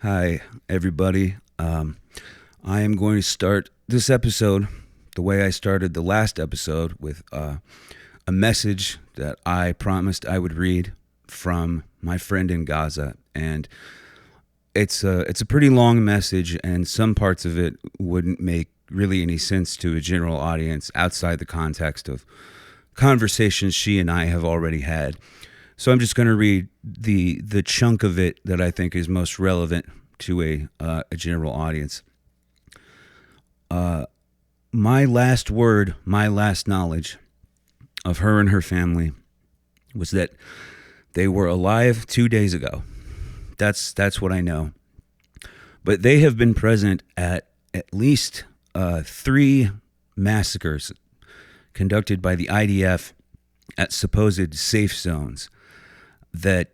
Hi, everybody. I am going to start this episode the way I started the last episode with a message that I promised I would read from my friend in Gaza. And it's a pretty long message, and some parts of it wouldn't make really any sense to a general audience outside the context of conversations she and I have already had. So I'm just going to read the chunk of it that I think is most relevant to a general audience. My last word, my last knowledge of her and her family was that they were alive 2 days ago. That's what I know. But they have been present at least three massacres conducted by the IDF at supposed safe zones that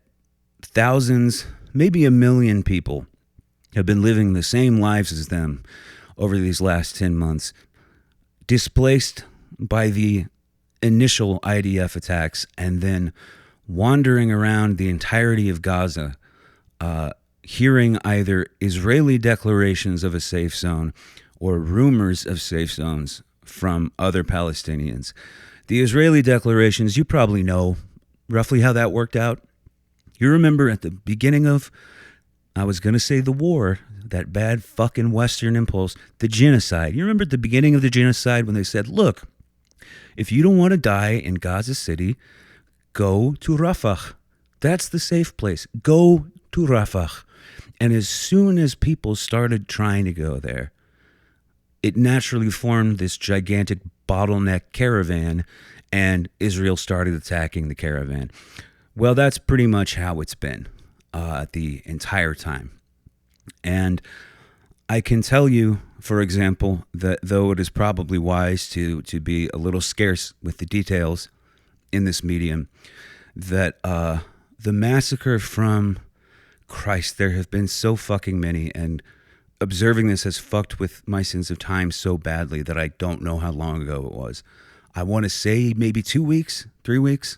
thousands, maybe a million people have been living the same lives as them over these last 10 months, displaced by the initial IDF attacks and then wandering around the entirety of Gaza, hearing either Israeli declarations of a safe zone or rumors of safe zones from other Palestinians. The Israeli declarations, you probably know roughly how that worked out. You remember at the beginning of, I was going to say the war, that bad fucking Western impulse, the genocide. You remember at the beginning of the genocide when they said, look, if you don't want to die in Gaza City, go to Rafah. That's the safe place. Go to Rafah. And as soon as people started trying to go there, it naturally formed this gigantic bottleneck caravan, and Israel started attacking the caravan. Well, that's pretty much how it's been the entire time. And I can tell you, for example, that though it is probably wise to be a little scarce with the details in this medium, that the massacre from Christ, there have been so fucking many, and observing this has fucked with my sense of time so badly that I don't know how long ago it was. I want to say maybe 2 weeks, 3 weeks.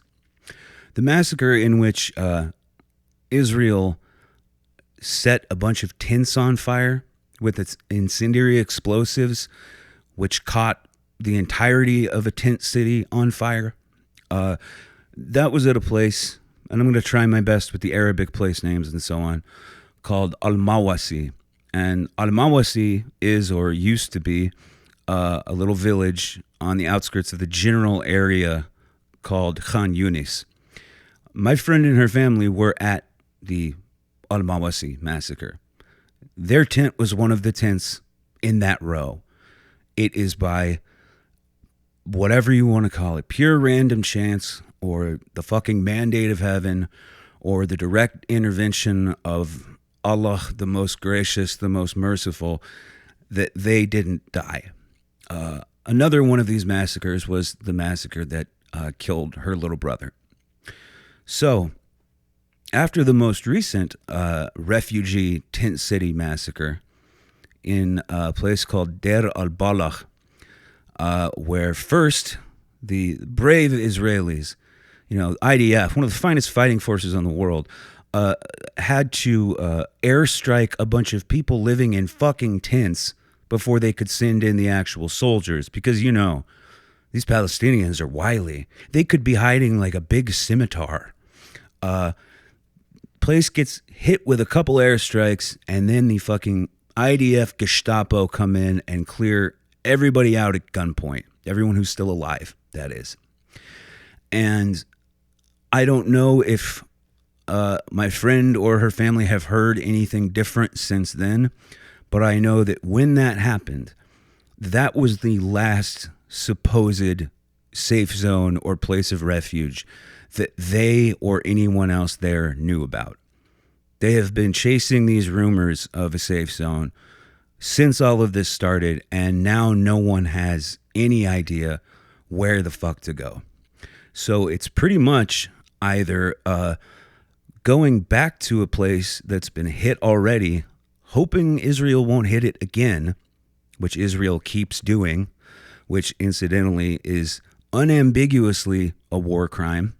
The massacre in which Israel set a bunch of tents on fire with its incendiary explosives, which caught the entirety of a tent city on fire. That was at a place, and I'm going to try my best with the Arabic place names and so on, called Al-Mawasi. And Al-Mawasi is, or used to be, a little village on the outskirts of the general area called Khan Yunis. My friend and her family were at the Al-Mawasi massacre. Their tent was one of the tents in that row. It is by whatever you want to call it, pure random chance, or the fucking mandate of heaven, or the direct intervention of Allah, the most gracious, the most merciful, that they didn't die. Another one of these massacres was the massacre that killed her little brother. So, after the most recent refugee tent city massacre in a place called Deir al-Balagh, where first the brave Israelis, IDF, one of the finest fighting forces in the world, had to airstrike a bunch of people living in fucking tents before they could send in the actual soldiers. Because, these Palestinians are wily. They could be hiding like a big scimitar. Place gets hit with a couple airstrikes, and then the fucking IDF Gestapo come in and clear everybody out at gunpoint. Everyone who's still alive, that is. And I don't know if my friend or her family have heard anything different since then, but I know that when that happened, that was the last supposed safe zone or place of refuge that they or anyone else there knew about. They have been chasing these rumors of a safe zone since all of this started, and now no one has any idea where the fuck to go. So it's pretty much either going back to a place that's been hit already, hoping Israel won't hit it again, which Israel keeps doing, which incidentally is unambiguously a war crime.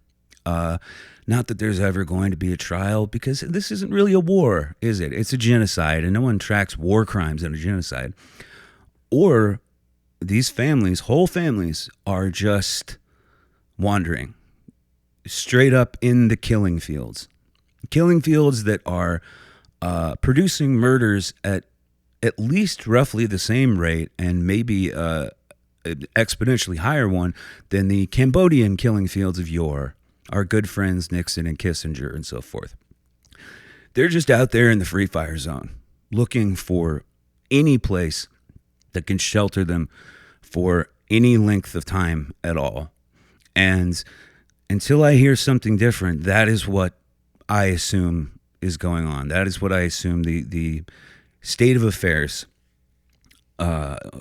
Not that there's ever going to be a trial, because this isn't really a war, is it? It's a genocide, and no one tracks war crimes in a genocide. Or these families, whole families, are just wandering straight up in the killing fields. Killing fields that are producing murders at least roughly the same rate, and maybe exponentially higher one than the Cambodian killing fields of yore. Our good friends Nixon and Kissinger and so forth. They're just out there in the free fire zone, looking for any place that can shelter them for any length of time at all. And until I hear something different, that is what I assume is going on. That is what I assume the state of affairs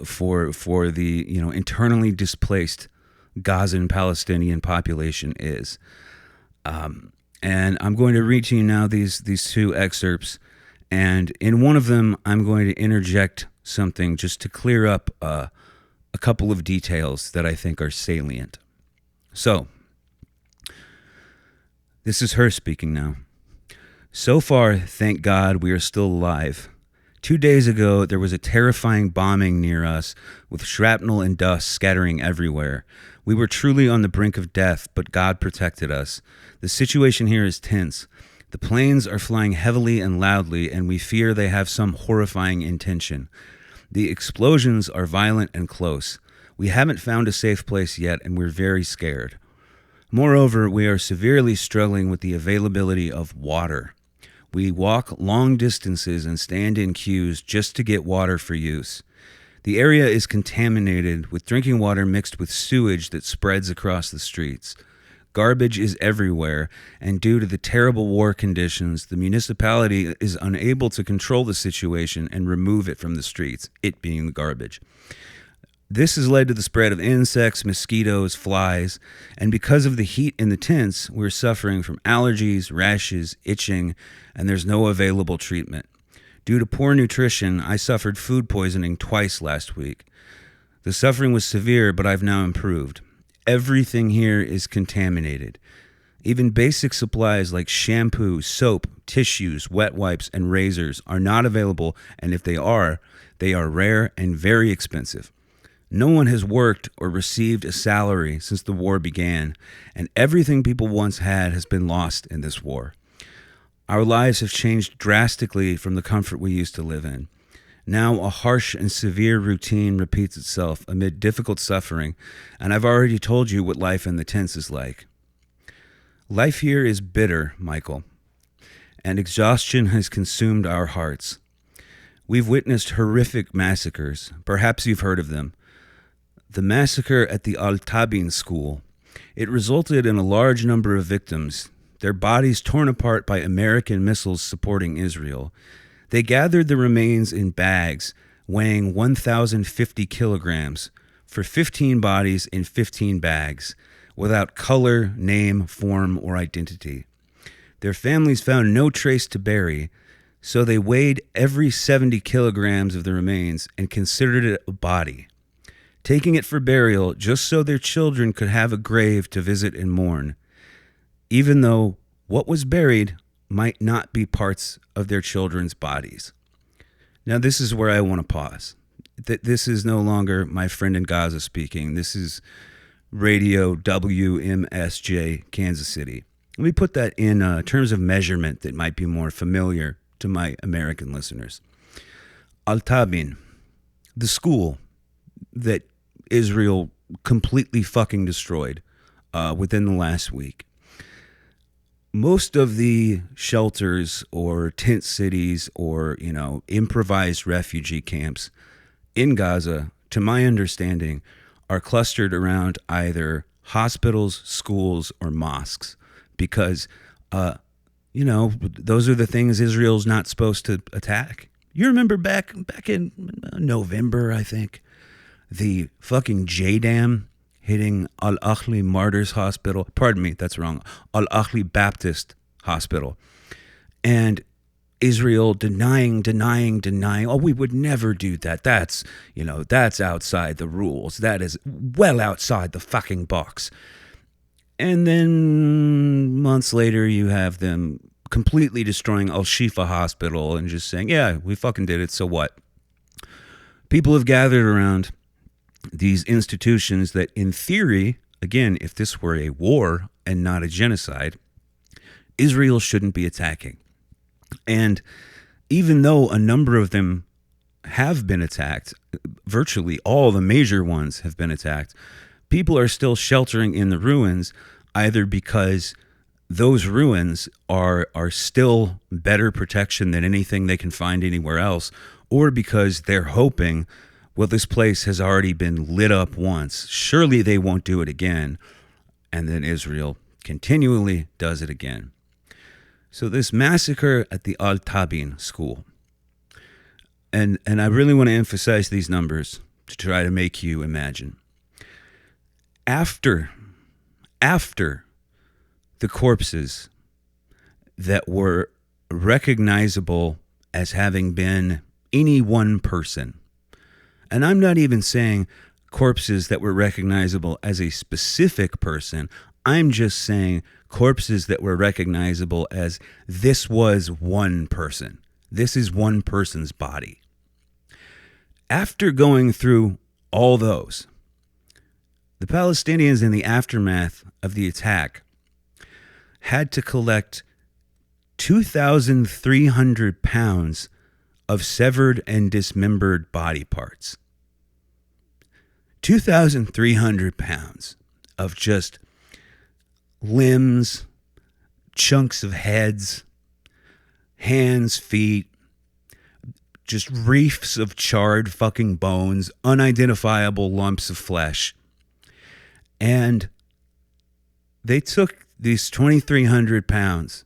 for the internally displaced Gazan Palestinian population is. And I'm going to read to you now these two excerpts, and in one of them I'm going to interject something just to clear up a couple of details that I think are salient. So, this is her speaking now. So far, thank God, we are still alive. 2 days ago, there was a terrifying bombing near us with shrapnel and dust scattering everywhere. We were truly on the brink of death, but God protected us. The situation here is tense. The planes are flying heavily and loudly, and we fear they have some horrifying intention. The explosions are violent and close. We haven't found a safe place yet, and we're very scared. Moreover, we are severely struggling with the availability of water. We walk long distances and stand in queues just to get water for use. The area is contaminated with drinking water mixed with sewage that spreads across the streets. Garbage is everywhere, and due to the terrible war conditions, the municipality is unable to control the situation and remove it from the streets, it being the garbage. This has led to the spread of insects, mosquitoes, flies, and because of the heat in the tents, we're suffering from allergies, rashes, itching, and there's no available treatment. Due to poor nutrition, I suffered food poisoning twice last week. The suffering was severe, but I've now improved. Everything here is contaminated. Even basic supplies like shampoo, soap, tissues, wet wipes, and razors are not available, and if they are rare and very expensive. No one has worked or received a salary since the war began, and everything people once had has been lost in this war. Our lives have changed drastically from the comfort we used to live in. Now a harsh and severe routine repeats itself amid difficult suffering, and I've already told you what life in the tents is like. Life here is bitter, Michael, and exhaustion has consumed our hearts. We've witnessed horrific massacres. Perhaps you've heard of them. The massacre at the Al-Tabin school. It resulted in a large number of victims, their bodies torn apart by American missiles supporting Israel. They gathered the remains in bags weighing 1,050 kilograms for 15 bodies in 15 bags, without color, name, form, or identity. Their families found no trace to bury, so they weighed every 70 kilograms of the remains and considered it a body, taking it for burial just so their children could have a grave to visit and mourn, even though what was buried might not be parts of their children's bodies. Now, this is where I want to pause. This is no longer my friend in Gaza speaking. This is Radio WMSJ, Kansas City. Let me put that in terms of measurement that might be more familiar to my American listeners. Al-Tabin, the school that Israel completely fucking destroyed within the last week. Most of the shelters or tent cities or, improvised refugee camps in Gaza, to my understanding, are clustered around either hospitals, schools, or mosques because, those are the things Israel's not supposed to attack. You remember back in November, I think, the fucking J-Dam hitting Al-Ahli Martyrs Hospital. Pardon me, that's wrong. Al-Ahli Baptist Hospital. And Israel denying. Oh, we would never do that. That's outside the rules. That is well outside the fucking box. And then months later, you have them completely destroying Al-Shifa Hospital and just saying, yeah, we fucking did it, so what? People have gathered around these institutions that, in theory, again, if this were a war and not a genocide, Israel shouldn't be attacking. And even though a number of them have been attacked, virtually all the major ones have been attacked, people are still sheltering in the ruins, either because those ruins are still better protection than anything they can find anywhere else, or because they're hoping, well, this place has already been lit up once. Surely they won't do it again. And then Israel continually does it again. So this massacre at the Al-Tabin school, and I really want to emphasize these numbers to try to make you imagine. After the corpses that were recognizable as having been any one person, and I'm not even saying corpses that were recognizable as a specific person, I'm just saying corpses that were recognizable as this was one person. This is one person's body. After going through all those, the Palestinians, in the aftermath of the attack, had to collect 2,300 pounds of severed and dismembered body parts. 2,300 pounds of just limbs, chunks of heads, hands, feet, just reefs of charred fucking bones, unidentifiable lumps of flesh. And they took these 2,300 pounds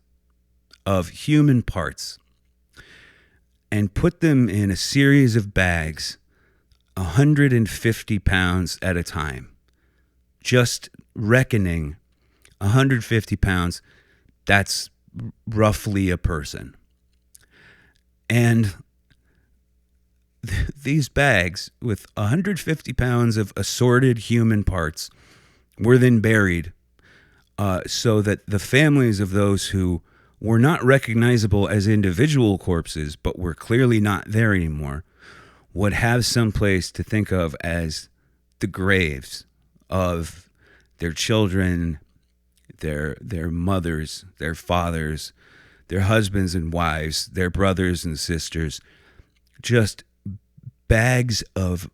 of human parts and put them in a series of bags, 150 pounds at a time. Just reckoning 150 pounds, that's roughly a person. And these bags with 150 pounds of assorted human parts were then buried so that the families of those who were not recognizable as individual corpses but were clearly not there anymore would have some place to think of as the graves of their children, their mothers, their fathers, their husbands and wives, their brothers and sisters. Just bags of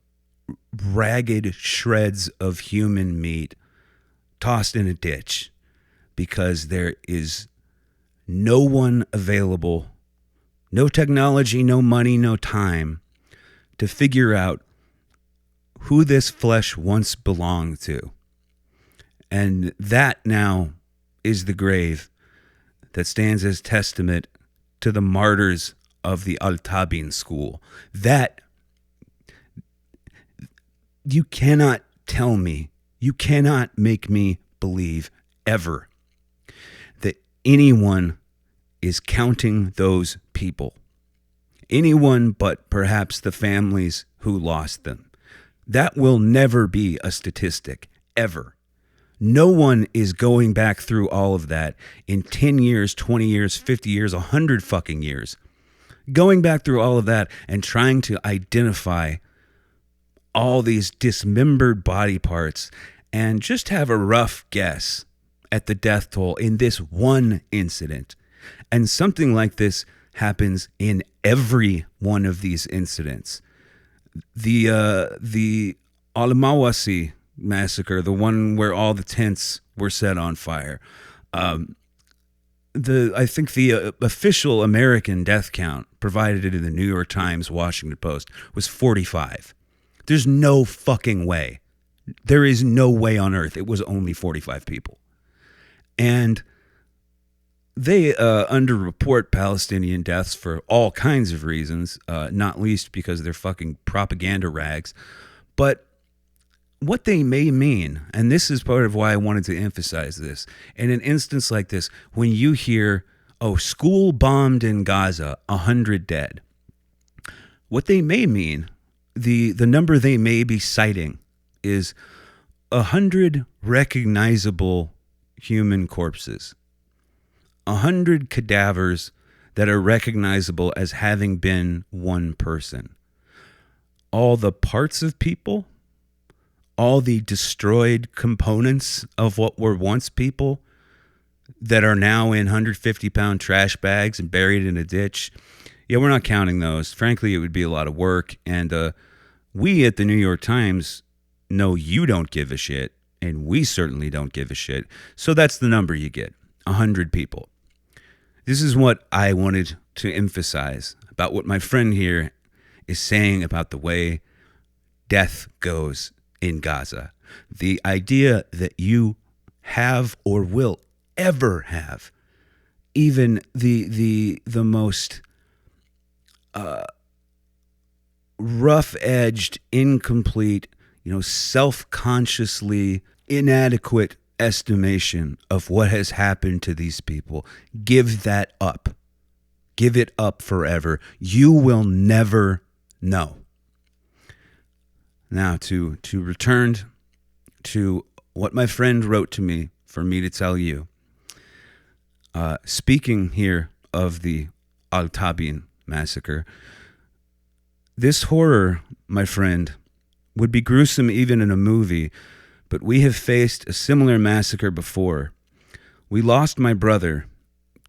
ragged shreds of human meat tossed in a ditch because there is no one available, no technology, no money, no time to figure out who this flesh once belonged to. And that now is the grave that stands as testament to the martyrs of the Al-Tabin school. That you cannot tell me, you cannot make me believe ever that anyone is counting those people. Anyone but perhaps the families who lost them. That will never be a statistic, ever. No one is going back through all of that in 10 years, 20 years, 50 years, 100 fucking years. Going back through all of that and trying to identify all these dismembered body parts and just have a rough guess at the death toll in this one incident. And something like this happens in every one of these incidents. The Al-Mawasi massacre, the one where all the tents were set on fire. I think the official American death count provided in the New York Times, Washington Post was 45. There's no fucking way. There is no way on earth it was only 45 people. And they underreport Palestinian deaths for all kinds of reasons, not least because they're fucking propaganda rags. But what they may mean, and this is part of why I wanted to emphasize this, in an instance like this, when you hear, oh, school bombed in Gaza, 100 dead, what they may mean, the number they may be citing is 100 recognizable human corpses, 100 cadavers that are recognizable as having been one person. All the parts of people, all the destroyed components of what were once people that are now in 150-pound trash bags and buried in a ditch. Yeah, we're not counting those. Frankly, it would be a lot of work. And we at the New York Times know you don't give a shit, and we certainly don't give a shit. So that's the number you get, 100 people. This is what I wanted to emphasize about what my friend here is saying about the way death goes in Gaza. The idea that you have or will ever have even the most rough-edged, incomplete, self-consciously inadequate estimation of what has happened to these people. Give that up. Give it up forever. You will never know. Now, to return to what my friend wrote to me for me to tell you. Speaking here of the Al-Tabin massacre, this horror, my friend, would be gruesome even in a movie, but we have faced a similar massacre before. We lost my brother,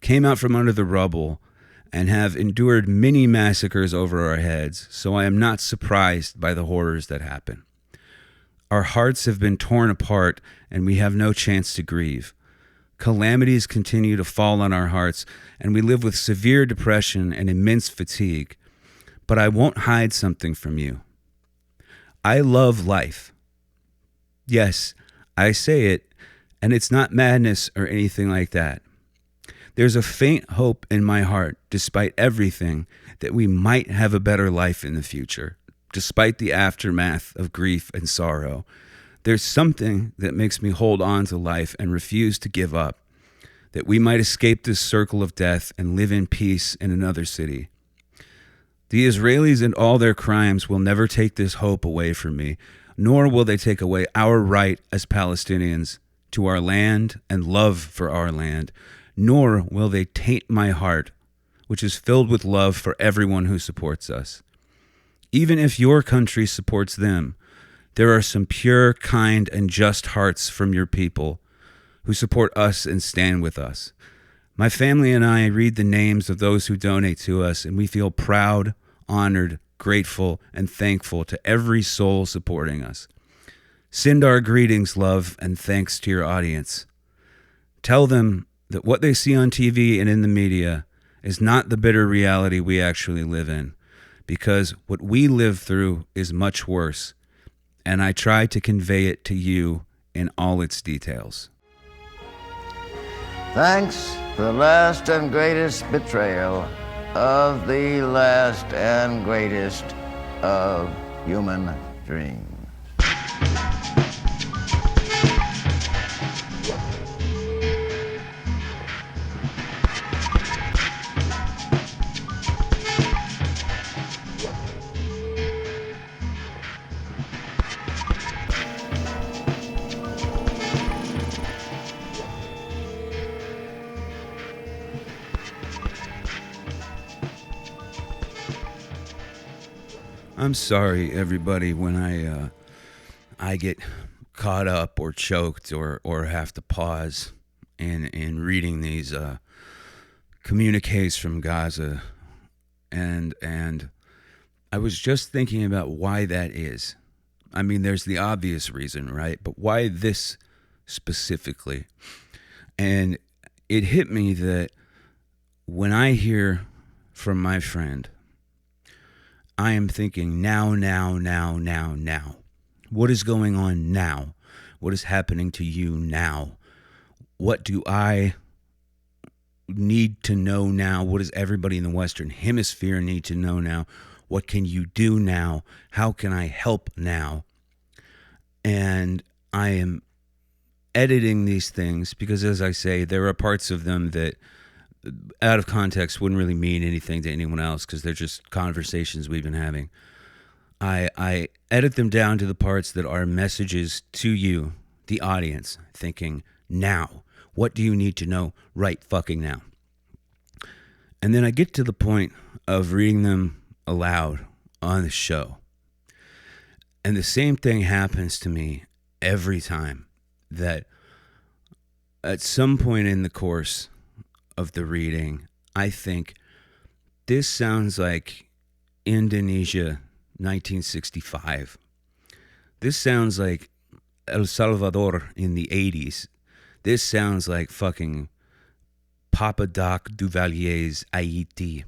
came out from under the rubble, and have endured many massacres over our heads, so I am not surprised by the horrors that happen. Our hearts have been torn apart, and we have no chance to grieve. Calamities continue to fall on our hearts, and we live with severe depression and immense fatigue. But I won't hide something from you. I love life. Yes, I say it, and it's not madness or anything like that. There's a faint hope in my heart, despite everything, that we might have a better life in the future, despite the aftermath of grief and sorrow. There's something that makes me hold on to life and refuse to give up, that we might escape this circle of death and live in peace in another city. The Israelis and all their crimes will never take this hope away from me, nor will they take away our right as Palestinians to our land and love for our land, nor will they taint my heart, which is filled with love for everyone who supports us. Even if your country supports them, there are some pure, kind, and just hearts from your people who support us and stand with us. My family and I read the names of those who donate to us, and we feel proud, honored, grateful, and thankful to every soul supporting us. Send our greetings, love, and thanks to your audience. Tell them that what they see on TV and in the media is not the bitter reality we actually live in, because what we live through is much worse, and I try to convey it to you in all its details. Thanks for the last and greatest betrayal of the last and greatest of human dreams. I'm sorry, everybody, when I get caught up or choked or have to pause in reading these communiques from Gaza, and I was just thinking about why that is. I mean, there's the obvious reason, right? But why this specifically? And it hit me that when I hear from my friend, I am thinking now. What is going on now? What is happening to you now? What do I need to know now? What does everybody in the Western Hemisphere need to know now? What can you do now? How can I help now? And I am editing these things because, as I say, there are parts of them that out of context wouldn't really mean anything to anyone else because they're just conversations we've been having. I edit them down to the parts that are messages to you, the audience, thinking, now, What do you need to know right fucking now? And then I get to the point of reading them aloud on the show. And the same thing happens to me every time, that at some point in the course of the reading, I think, this sounds like Indonesia 1965. This sounds like El Salvador in the 80s. This sounds like fucking Papa Doc Duvalier's Haiti.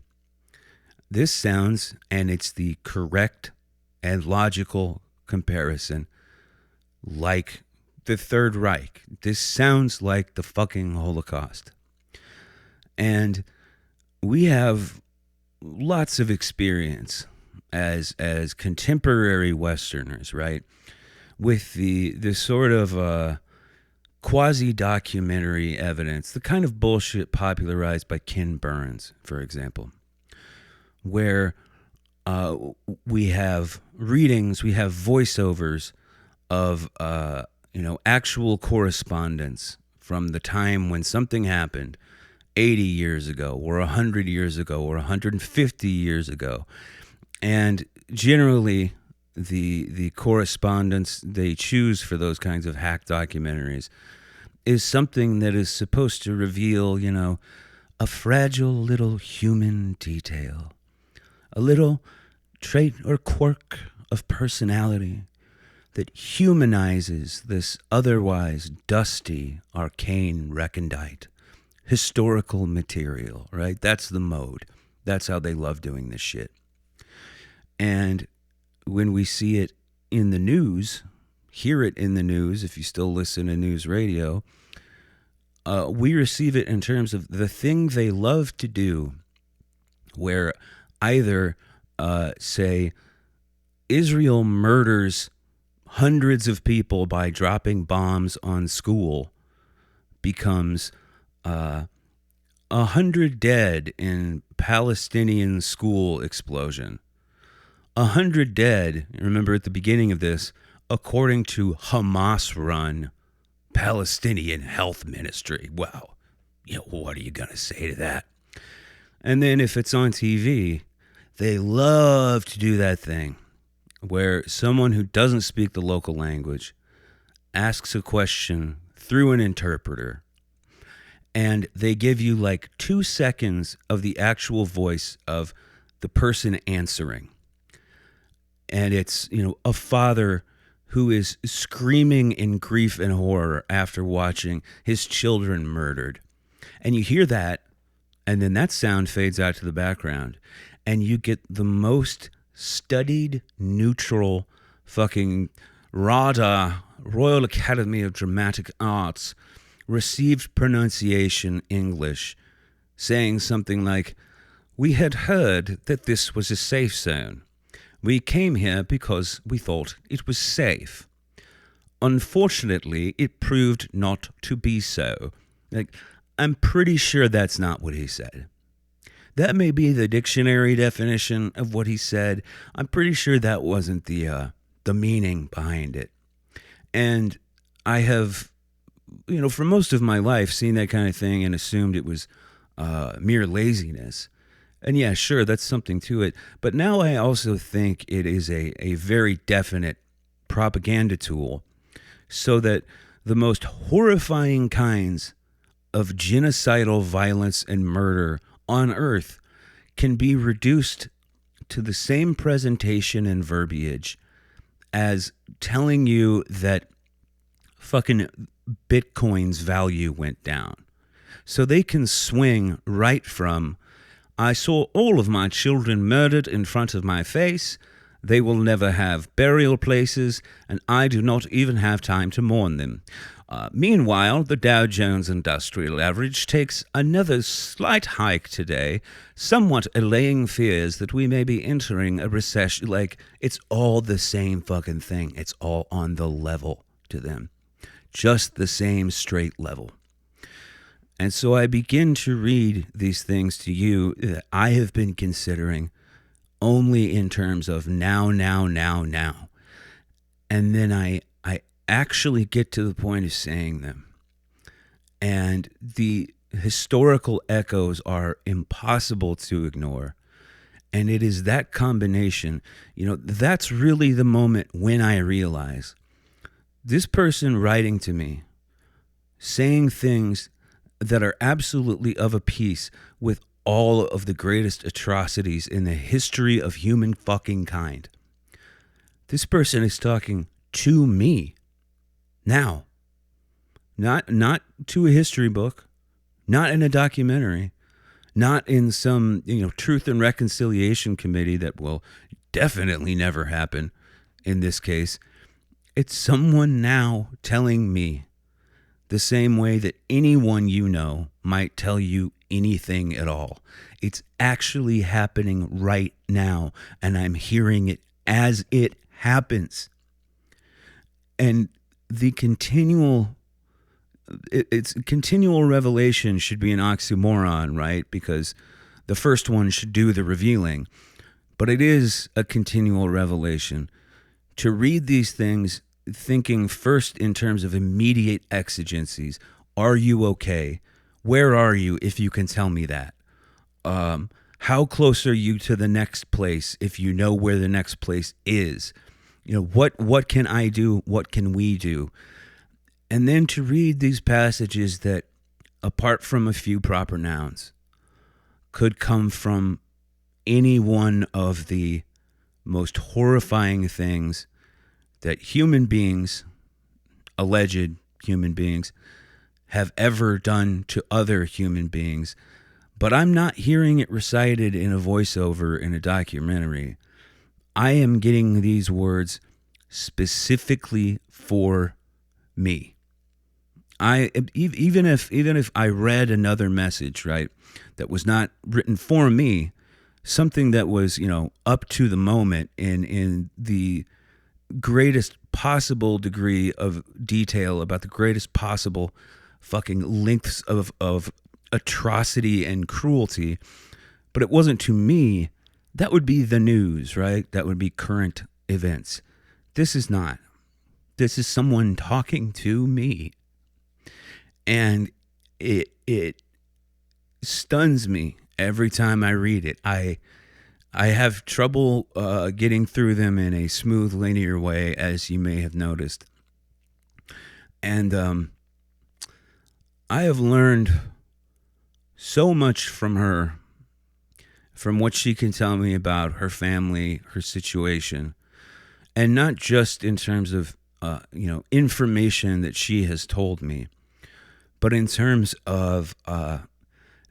This sounds, and it's the correct and logical comparison, like the Third Reich. This sounds like the fucking Holocaust. And we have lots of experience as contemporary Westerners, right? With the sort of quasi-documentary evidence, the kind of bullshit popularized by Ken Burns, for example, where we have readings, we have voiceovers of actual correspondence from the time when something happened 80 years ago or 100 years ago or 150 years ago. And generally, the correspondence they choose for those kinds of hack documentaries is something that is supposed to reveal, a fragile little human detail, a little trait or quirk of personality that humanizes this otherwise dusty, arcane recondite historical material, right? That's the mode. That's how they love doing this shit. And when we see it in the news, hear it in the news, if you still listen to news radio, we receive it in terms of the thing they love to do, where either, say, Israel murders hundreds of people by dropping bombs on school, becomes 100 dead in Palestinian school explosion. 100 dead, remember at the beginning of this, according to Hamas-run Palestinian Health Ministry. Well, what are you going to say to that? And then if it's on TV, they love to do that thing where someone who doesn't speak the local language asks a question through an interpreter, and they give you like 2 seconds of the actual voice of the person answering. And it's, a father who is screaming in grief and horror after watching his children murdered. And you hear that, and then that sound fades out to the background, and you get the most studied, neutral, fucking RADA, Royal Academy of Dramatic Arts, received pronunciation English, saying something like, "We had heard that this was a safe zone. We came here because we thought it was safe. Unfortunately, it proved not to be so." Like, I'm pretty sure that's not what he said. That may be the dictionary definition of what he said. I'm pretty sure that wasn't the meaning behind it. And I have, for most of my life, seen that kind of thing and assumed it was mere laziness. And yeah, sure, that's something to it. But now I also think it is a very definite propaganda tool, so that the most horrifying kinds of genocidal violence and murder on Earth can be reduced to the same presentation and verbiage as telling you that fucking Bitcoin's value went down. So they can swing right from, "I saw all of my children murdered in front of my face. They will never have burial places, and I do not even have time to mourn them. Meanwhile, the Dow Jones Industrial Average takes another slight hike today, somewhat allaying fears that we may be entering a recession." Like, it's all the same fucking thing. It's all on the level to them. Just the same straight level. And so I begin to read these things to you that I have been considering only in terms of now. And then I actually get to the point of saying them. And the historical echoes are impossible to ignore. And it is that combination, that's really the moment when I realize this person writing to me, saying things that are absolutely of a piece with all of the greatest atrocities in the history of human fucking kind. This person is talking to me now, not to a history book, not in a documentary, not in some, truth and reconciliation committee that will definitely never happen in this case. It's someone now telling me the same way that anyone might tell you anything at all. It's actually happening right now, and I'm hearing it as it happens. And the continual revelation should be an oxymoron, right? Because the first one should do the revealing. But it is a continual revelation. To read these things thinking first in terms of immediate exigencies. Are you okay? Where are you if you can tell me that? How close are you to the next place if you know where the next place is? What can I do? What can we do? And then to read these passages that, apart from a few proper nouns, could come from any one of the most horrifying things that human beings, alleged human beings, have ever done to other human beings. But I'm not hearing it recited in a voiceover in a documentary. I am getting these words specifically for me. Even if I read another message, right, that was not written for me, something that was, up to the moment in the greatest possible degree of detail about the greatest possible fucking lengths of atrocity and cruelty, but it wasn't to me, that would be the news, right? That would be current events. This is not. This is someone talking to me. And it stuns me every time I read it. I have trouble getting through them in a smooth, linear way, as you may have noticed. And I have learned so much from her, from what she can tell me about her family, her situation, and not just in terms of information that she has told me, but in terms of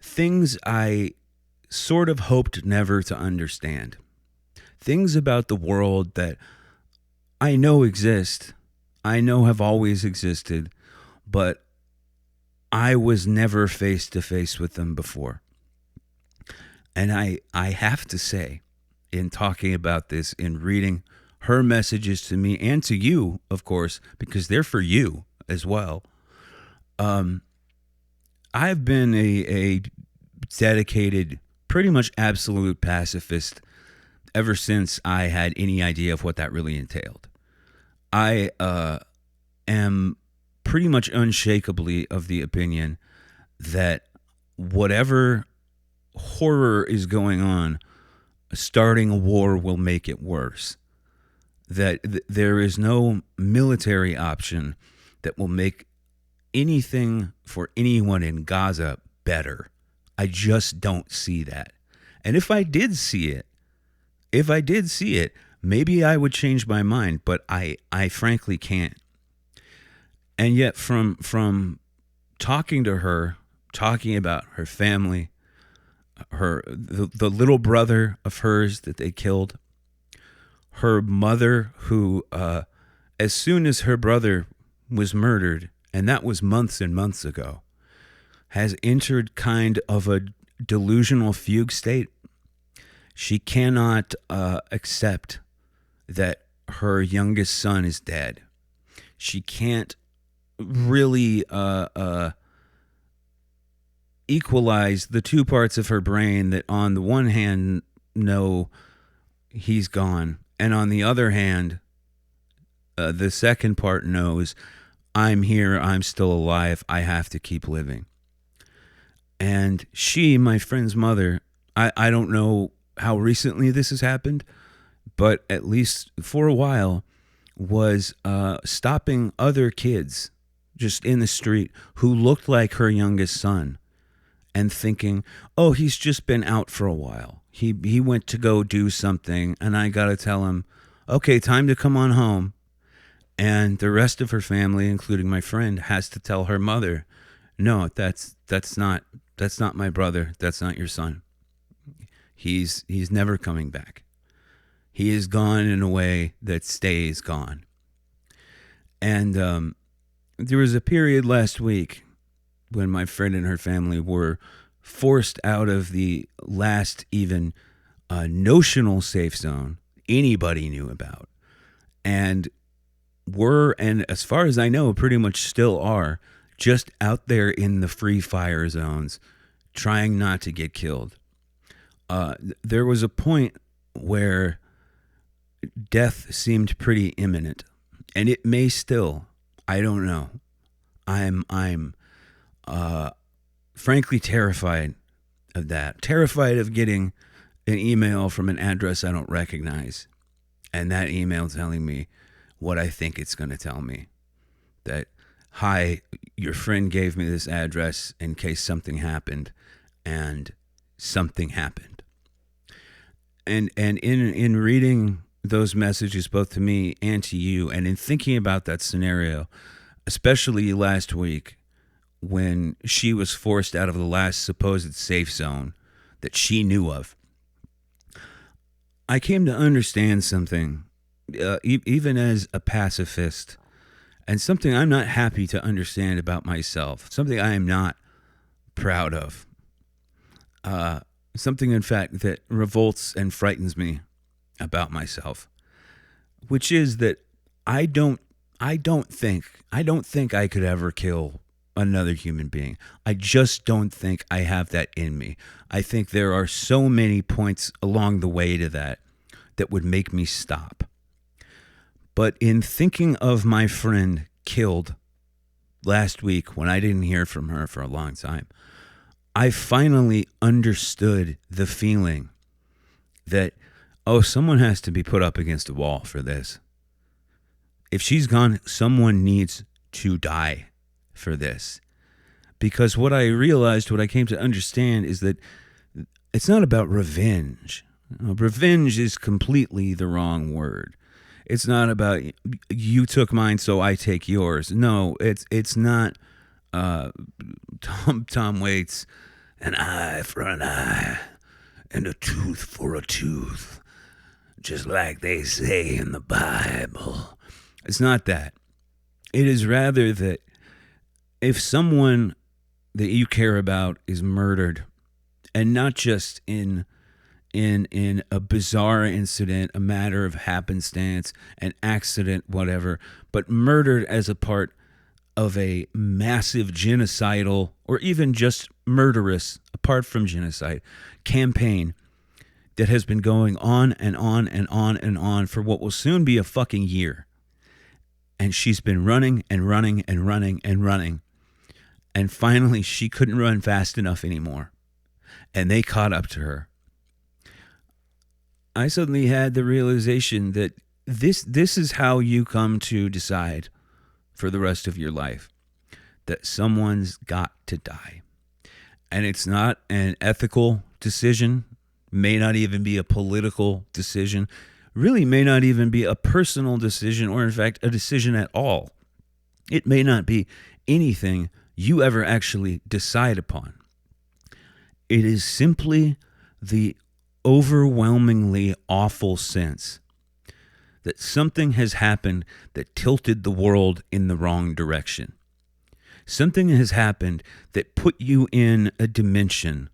things I sort of hoped never to understand. Things about the world that I know exist, I know have always existed, but I was never face to face with them before. And I have to say, in talking about this, in reading her messages to me and to you, of course, because they're for you as well, I've been a dedicated, pretty much absolute pacifist ever since I had any idea of what that really entailed. I am pretty much unshakably of the opinion that whatever horror is going on, starting a war will make it worse. That there is no military option that will make anything for anyone in Gaza better. I just don't see that. And if I did see it, maybe I would change my mind, but I frankly can't. And yet from talking to her, talking about her family, the little brother of hers that they killed, her mother who, as soon as her brother was murdered, and that was months and months ago, has entered kind of a delusional fugue state. She cannot accept that her youngest son is dead. She can't really equalize the two parts of her brain that on the one hand know he's gone, and on the other hand, the second part knows I'm here. I'm still alive. I have to keep living. And she, my friend's mother, I don't know how recently this has happened, but at least for a while, was stopping other kids just in the street who looked like her youngest son and thinking, oh, he's just been out for a while. He went to go do something, and I got to tell him, okay, time to come on home. And the rest of her family, including my friend, has to tell her mother, no, that's not my brother. That's not your son. He's never coming back. He is gone in a way that stays gone. And there was a period last week when my friend and her family were forced out of the last even notional safe zone anybody knew about. And and as far as I know, pretty much still are, just out there in the free fire zones, trying not to get killed. There was a point where death seemed pretty imminent, and it may still. I don't know. I'm frankly terrified of that. Terrified of getting an email from an address I don't recognize, and that email telling me what I think it's going to tell me. That, hi, your friend gave me this address in case something happened, and something happened. And in reading those messages, both to me and to you, and in thinking about that scenario, especially last week when she was forced out of the last supposed safe zone that she knew of, I came to understand something, even as a pacifist, and something I'm not happy to understand about myself, something I am not proud of, something, in fact, that revolts and frightens me about myself, which is that I don't think I could ever kill another human being. I just don't think I have that in me. I think there are so many points along the way to that would make me stop. But in thinking of my friend killed last week when I didn't hear from her for a long time, I finally understood the feeling that, oh, someone has to be put up against a wall for this. If she's gone, someone needs to die for this. Because what I realized, what I came to understand, is that it's not about revenge. Revenge is completely the wrong word. It's not about you took mine, so I take yours. No, it's not Tom Waits, an eye for an eye and a tooth for a tooth, just like they say in the Bible. It's not that. It is rather that if someone that you care about is murdered, and not just in a bizarre incident, a matter of happenstance, an accident, whatever, but murdered as a part of a massive genocidal, or even just murderous, apart from genocide, campaign that has been going on and on and on and on for what will soon be a fucking year. And she's been running and running and running and running. And finally, she couldn't run fast enough anymore. And they caught up to her. I suddenly had the realization that this is how you come to decide for the rest of your life, that someone's got to die. And it's not an ethical decision, may not even be a political decision, really may not even be a personal decision, or in fact a decision at all. It may not be anything you ever actually decide upon. It is simply the overwhelmingly awful sense that something has happened that tilted the world in the wrong direction. Something has happened that put you in a dimension,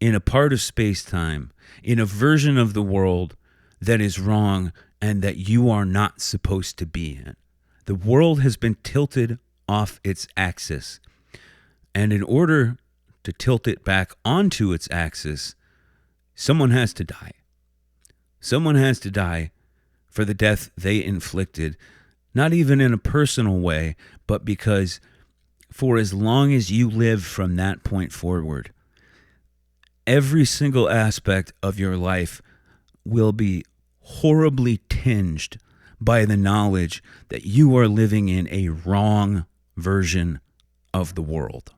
in a part of space-time, in a version of the world that is wrong and that you are not supposed to be in. The world has been tilted off its axis. And in order to tilt it back onto its axis, someone has to die. Someone has to die for the death they inflicted, not even in a personal way, but because for as long as you live from that point forward, every single aspect of your life will be horribly tinged by the knowledge that you are living in a wrong version of the world,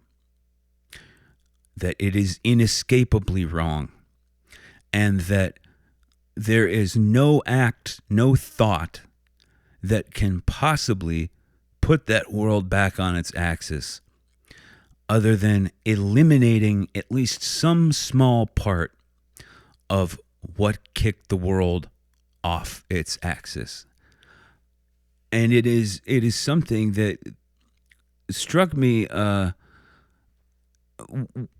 that it is inescapably wrong, and that there is no act, no thought that can possibly put that world back on its axis other than eliminating at least some small part of what kicked the world off its axis. And it is something that struck me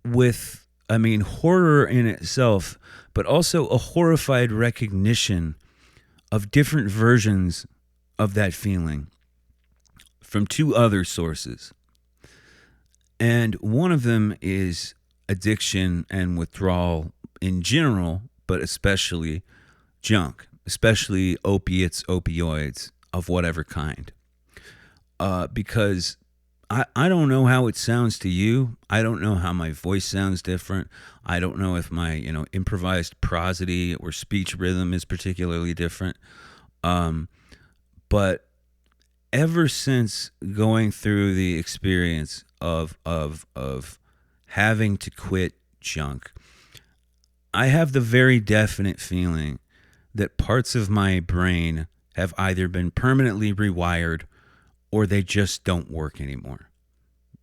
with, horror in itself, but also a horrified recognition of different versions of that feeling from two other sources. And one of them is addiction and withdrawal in general, but especially junk, especially opiates, opioids of whatever kind. Because I don't know how it sounds to you. I don't know how my voice sounds different. I don't know if my, improvised prosody or speech rhythm is particularly different. But ever since going through the experience of having to quit junk, I have the very definite feeling that parts of my brain have either been permanently rewired or they just don't work anymore.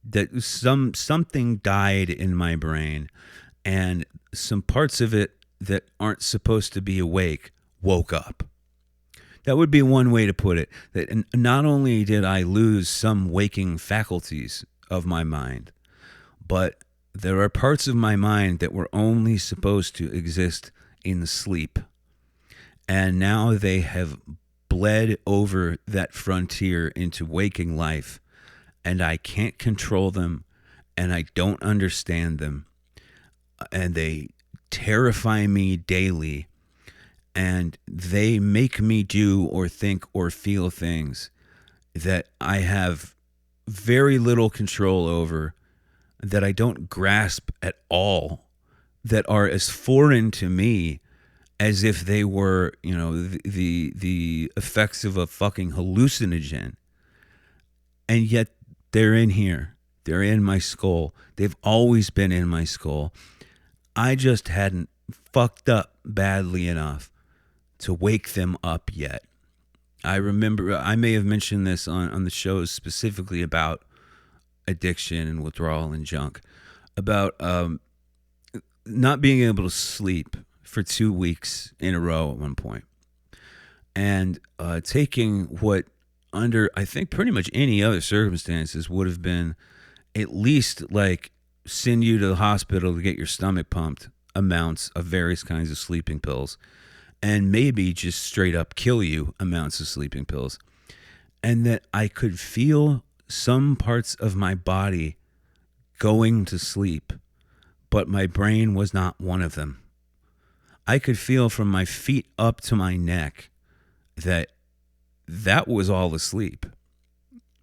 That something died in my brain, and some parts of it that aren't supposed to be awake woke up. That would be one way to put it. That not only did I lose some waking faculties of my mind, but there are parts of my mind that were only supposed to exist in sleep. And now they have bled over that frontier into waking life, and I can't control them, and I don't understand them, and they terrify me daily, and they make me do or think or feel things that I have very little control over, that I don't grasp at all, that are as foreign to me as if they were, the effects of a fucking hallucinogen. And yet they're in here. They're in my skull. They've always been in my skull. I just hadn't fucked up badly enough to wake them up yet. I remember I may have mentioned this on the shows specifically about addiction and withdrawal and junk, about not being able to sleep for 2 weeks in a row at one point, and taking what under, I think, pretty much any other circumstances would have been at least like send you to the hospital to get your stomach pumped amounts of various kinds of sleeping pills, and maybe just straight up kill you amounts of sleeping pills. And that I could feel some parts of my body going to sleep, but my brain was not one of them. I could feel from my feet up to my neck that was all asleep,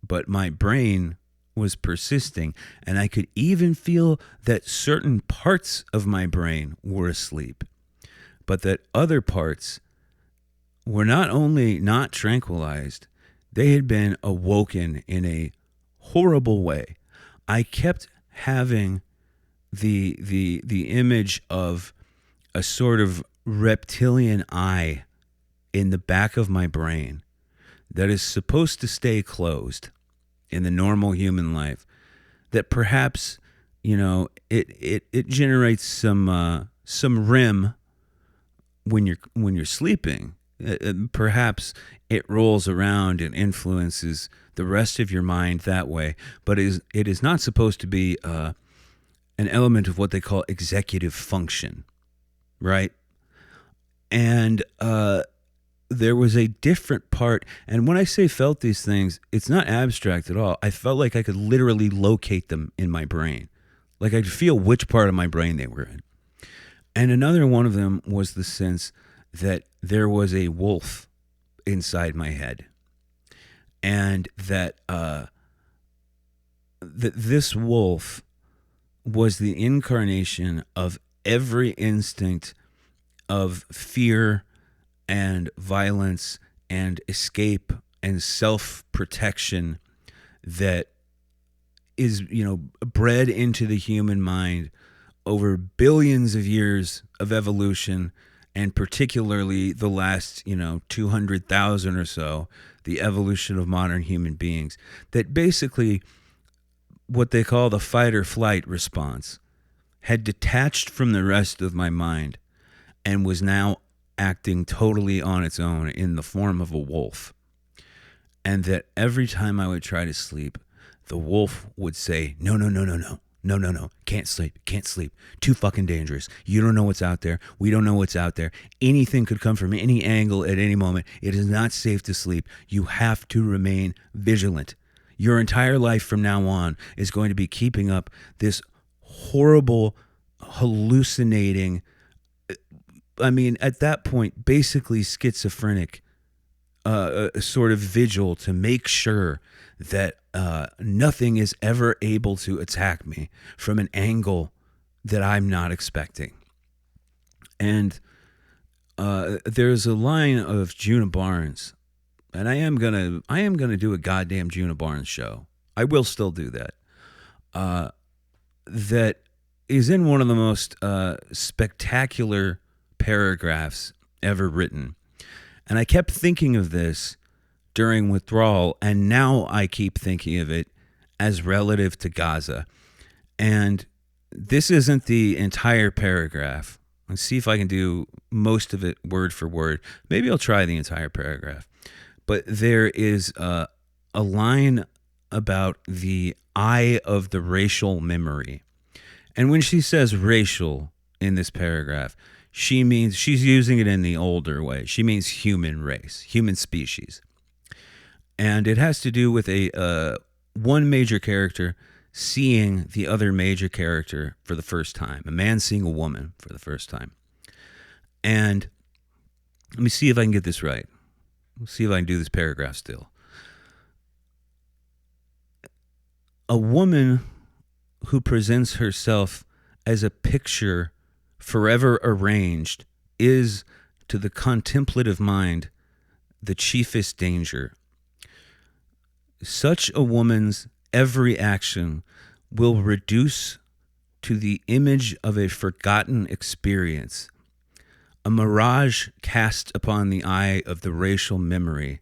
but my brain was persisting, and I could even feel that certain parts of my brain were asleep, but that other parts were not only not tranquilized, they had been awoken in a horrible way. I kept having the image of a sort of reptilian eye in the back of my brain that is supposed to stay closed in the normal human life, that perhaps, it generates some REM when you're sleeping. Perhaps it rolls around and influences the rest of your mind that way, but it is not supposed to be an element of what they call executive function, right? And there was a different part, and when I say felt these things, it's not abstract at all. I felt like I could literally locate them in my brain, like I could feel which part of my brain they were in. And another one of them was the sense that there was a wolf inside my head, and that this wolf was the incarnation of every instinct of fear and violence and escape and self-protection that is, bred into the human mind over billions of years of evolution, and particularly the last, 200,000 or so, the evolution of modern human beings, that basically what they call the fight or flight response had detached from the rest of my mind and was now acting totally on its own in the form of a wolf. And that every time I would try to sleep, the wolf would say, no, can't sleep, too fucking dangerous. You don't know what's out there. We don't know what's out there. Anything could come from any angle at any moment. It is not safe to sleep. You have to remain vigilant. Your entire life from now on is going to be keeping up this horrible, hallucinating, at that point, basically schizophrenic sort of vigil to make sure that nothing is ever able to attack me from an angle that I'm not expecting. And there's a line of Juna Barnes, and I am gonna do a goddamn Juna Barnes show. I will still do that. That is in one of the most spectacular paragraphs ever written. And I kept thinking of this during withdrawal, and now I keep thinking of it as relative to Gaza. And this isn't the entire paragraph. Let's see if I can do most of it word for word. Maybe I'll try the entire paragraph. But there is a line about the eye of the racial memory. And when she says racial in this paragraph, she's using it in the older way. She means human race, human species. And it has to do with one major character seeing the other major character for the first time. A man seeing a woman for the first time. And let me see if I can get this right. Let's see if I can do this paragraph still. A woman who presents herself as a picture forever arranged is, to the contemplative mind, the chiefest danger. Such a woman's every action will reduce to the image of a forgotten experience, a mirage cast upon the eye of the racial memory,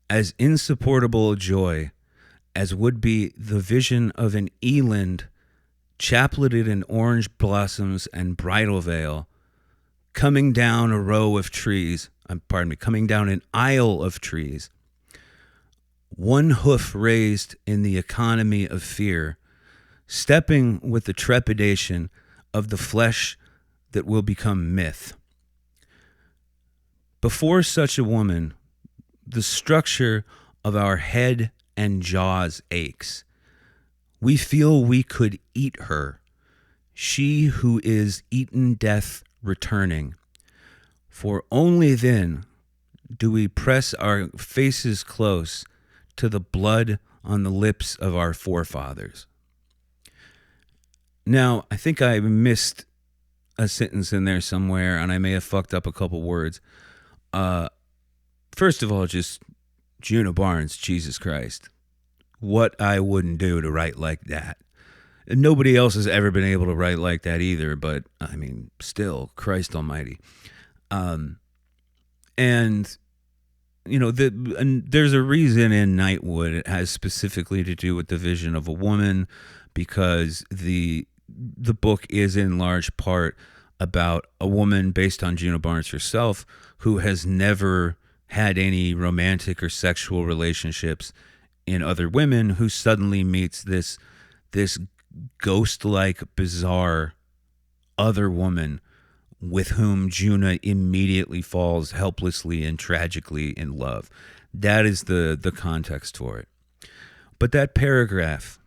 as insupportable a joy as would be the vision of an eland chapleted in orange blossoms and bridal veil, coming down a row of trees, coming down an aisle of trees, one hoof raised in the economy of fear, stepping with the trepidation of the flesh that will become myth. Before such a woman, the structure of our head and jaws aches. We feel we could eat her, she who is eaten death returning. For only then do we press our faces close to the blood on the lips of our forefathers. Now, I think I missed a sentence in there somewhere, and I may have fucked up a couple words. First of all, just Juna Barnes, Jesus Christ. What I wouldn't do to write like that. And nobody else has ever been able to write like that either, but I mean, still, Christ almighty. And there's a reason in Nightwood it has specifically to do with the vision of a woman, because the book is in large part about a woman based on Juna Barnes herself who has never had any romantic or sexual relationships in other women, who suddenly meets this ghost-like, bizarre other woman with whom Juna immediately falls helplessly and tragically in love. That is the context for it. But that paragraph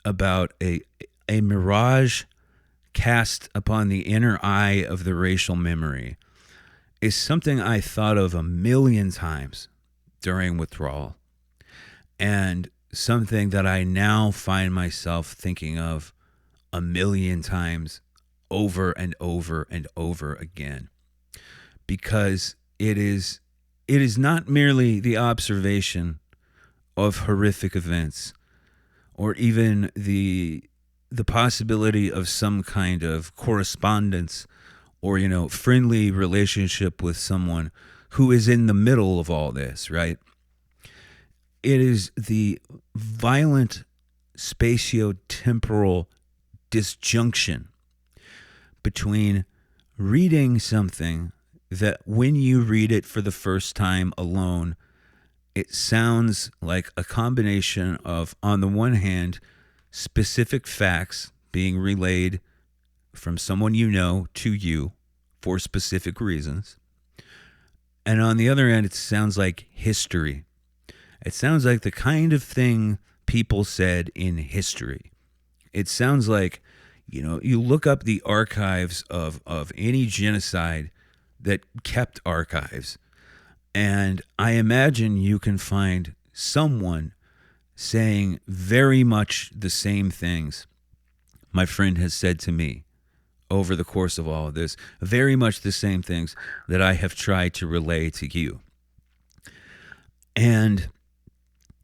about a mirage cast upon the inner eye of the racial memory is something I thought of a million times during withdrawal. and something that I now find myself thinking of a million times over and over and over again, because it is not merely the observation of horrific events, or even the possibility of some kind of correspondence or, friendly relationship with someone who is in the middle of all this, right? It is the violent spatiotemporal disjunction between reading something that, when you read it for the first time alone, it sounds like a combination of, on the one hand, specific facts being relayed from someone you know to you for specific reasons. And on the other hand, it sounds like history. It sounds like the kind of thing people said in history. It sounds like, you look up the archives of any genocide that kept archives, and I imagine you can find someone saying very much the same things my friend has said to me over the course of all of this, very much the same things that I have tried to relay to you. And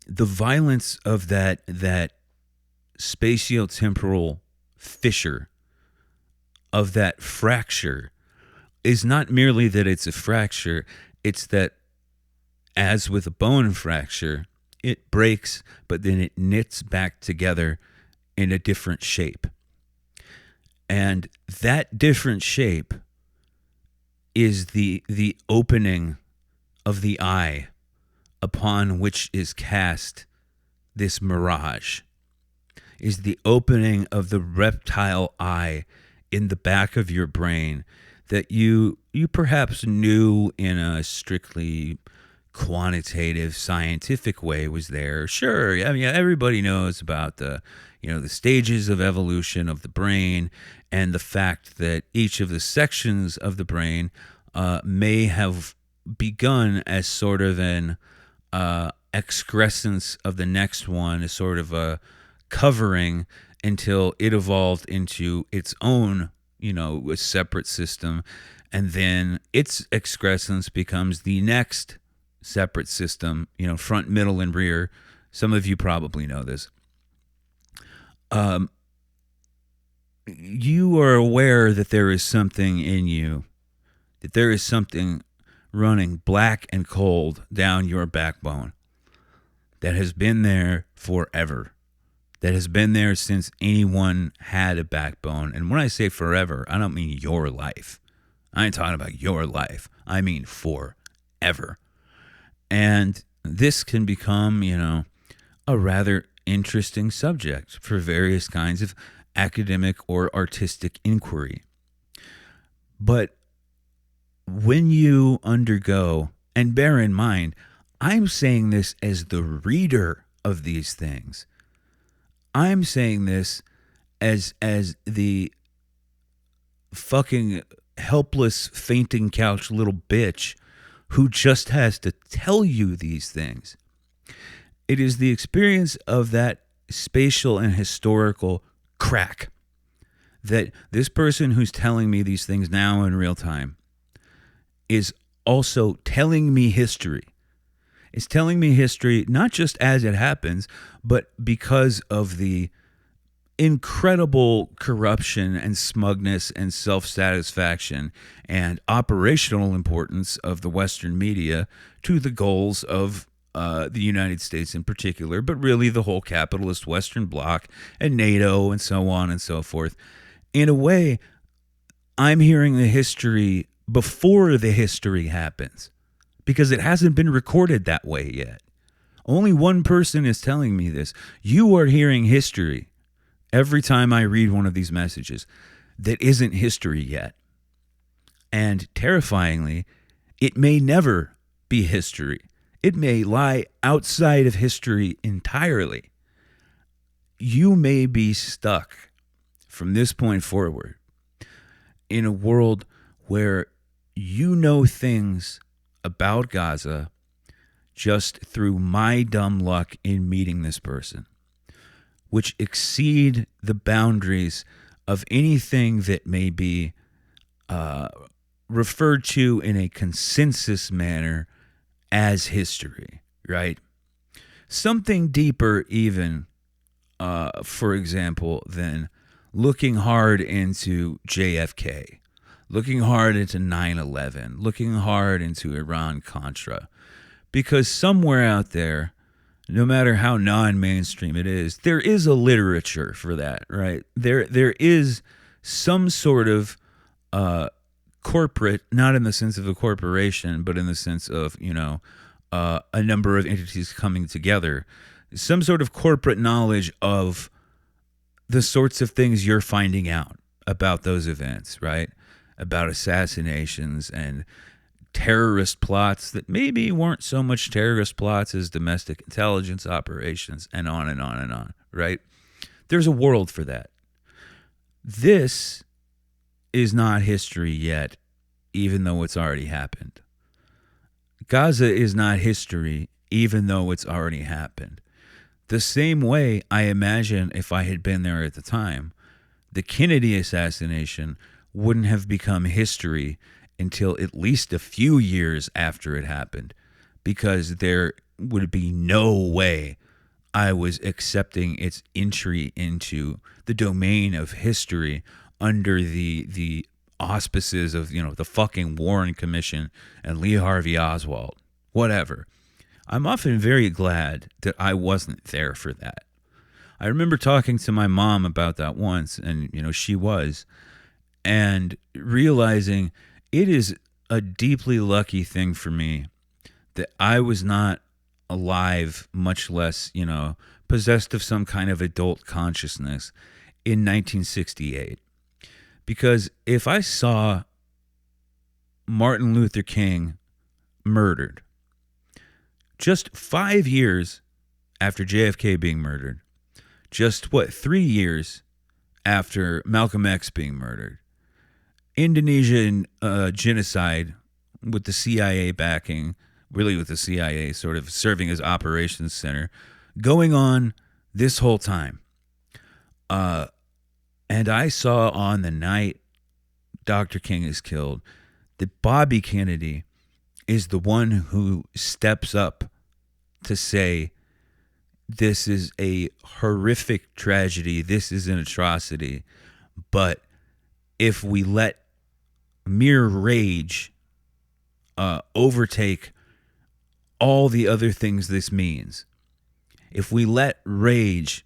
the violence of that spatiotemporal fissure, of that fracture, is not merely that it's a fracture, it's that, as with a bone fracture, it breaks, but then it knits back together in a different shape. And that different shape is the opening of the eye upon which is cast this mirage, is the opening of the reptile eye in the back of your brain that you perhaps knew in a strictly quantitative scientific way was there. Sure, I mean, everybody knows about the stages of evolution of the brain, and the fact that each of the sections of the brain may have begun as sort of an excrescence of the next one, as sort of a covering, until it evolved into its own, a separate system, and then its excrescence becomes the next separate system, front, middle, and rear. Some of you probably know this. You are aware that there is something in you, that there is something running black and cold down your backbone that has been there forever, that has been there since anyone had a backbone. And when I say forever, I don't mean your life. I ain't talking about your life. I mean forever. And this can become, a rather interesting subject for various kinds of academic or artistic inquiry. But when you undergo, and bear in mind, I'm saying this as the reader of these things. I'm saying this as the fucking helpless fainting couch little bitch who just has to tell you these things. It is the experience of that spatial and historical crack that this person who's telling me these things now in real time is also telling me history. It's telling me history not just as it happens, but because of the incredible corruption and smugness and self-satisfaction and operational importance of the Western media to the goals of the United States in particular, but really the whole capitalist Western bloc and NATO and so on and so forth. In a way, I'm hearing the history before the history happens, because it hasn't been recorded that way yet. Only one person is telling me this. You are hearing history every time I read one of these messages that isn't history yet. And terrifyingly, it may never be history. It may lie outside of history entirely. You may be stuck from this point forward in a world where you know things about Gaza, just through my dumb luck in meeting this person, which exceed the boundaries of anything that may be referred to in a consensus manner as history, right? Something deeper even, for example, than looking hard into JFK, looking hard into 9/11, looking hard into Iran-Contra. Because somewhere out there, no matter how non-mainstream it is, there is a literature for that, right? There is some sort of corporate, not in the sense of a corporation, but in the sense of, a number of entities coming together, some sort of corporate knowledge of the sorts of things you're finding out about those events, right? About assassinations and terrorist plots that maybe weren't so much terrorist plots as domestic intelligence operations, and on and on and on, right? There's a world for that. This is not history yet, even though it's already happened. Gaza is not history, even though it's already happened. The same way, I imagine, if I had been there at the time, the Kennedy assassination wouldn't have become history until at least a few years after it happened, because there would be no way I was accepting its entry into the domain of history under the auspices of, the fucking Warren Commission and Lee Harvey Oswald, whatever. I'm often very glad that I wasn't there for that. I remember talking to my mom about that once, and, she was, and realizing it is a deeply lucky thing for me that I was not alive, much less, possessed of some kind of adult consciousness in 1968. Because if I saw Martin Luther King murdered just 5 years after JFK being murdered, just 3 years after Malcolm X being murdered, Indonesian genocide with the CIA backing, really with the CIA sort of serving as operations center, going on this whole time. And I saw on the night Dr. King is killed that Bobby Kennedy is the one who steps up to say, this is a horrific tragedy, this is an atrocity, but if we let mere rage overtake all the other things this means, if we let rage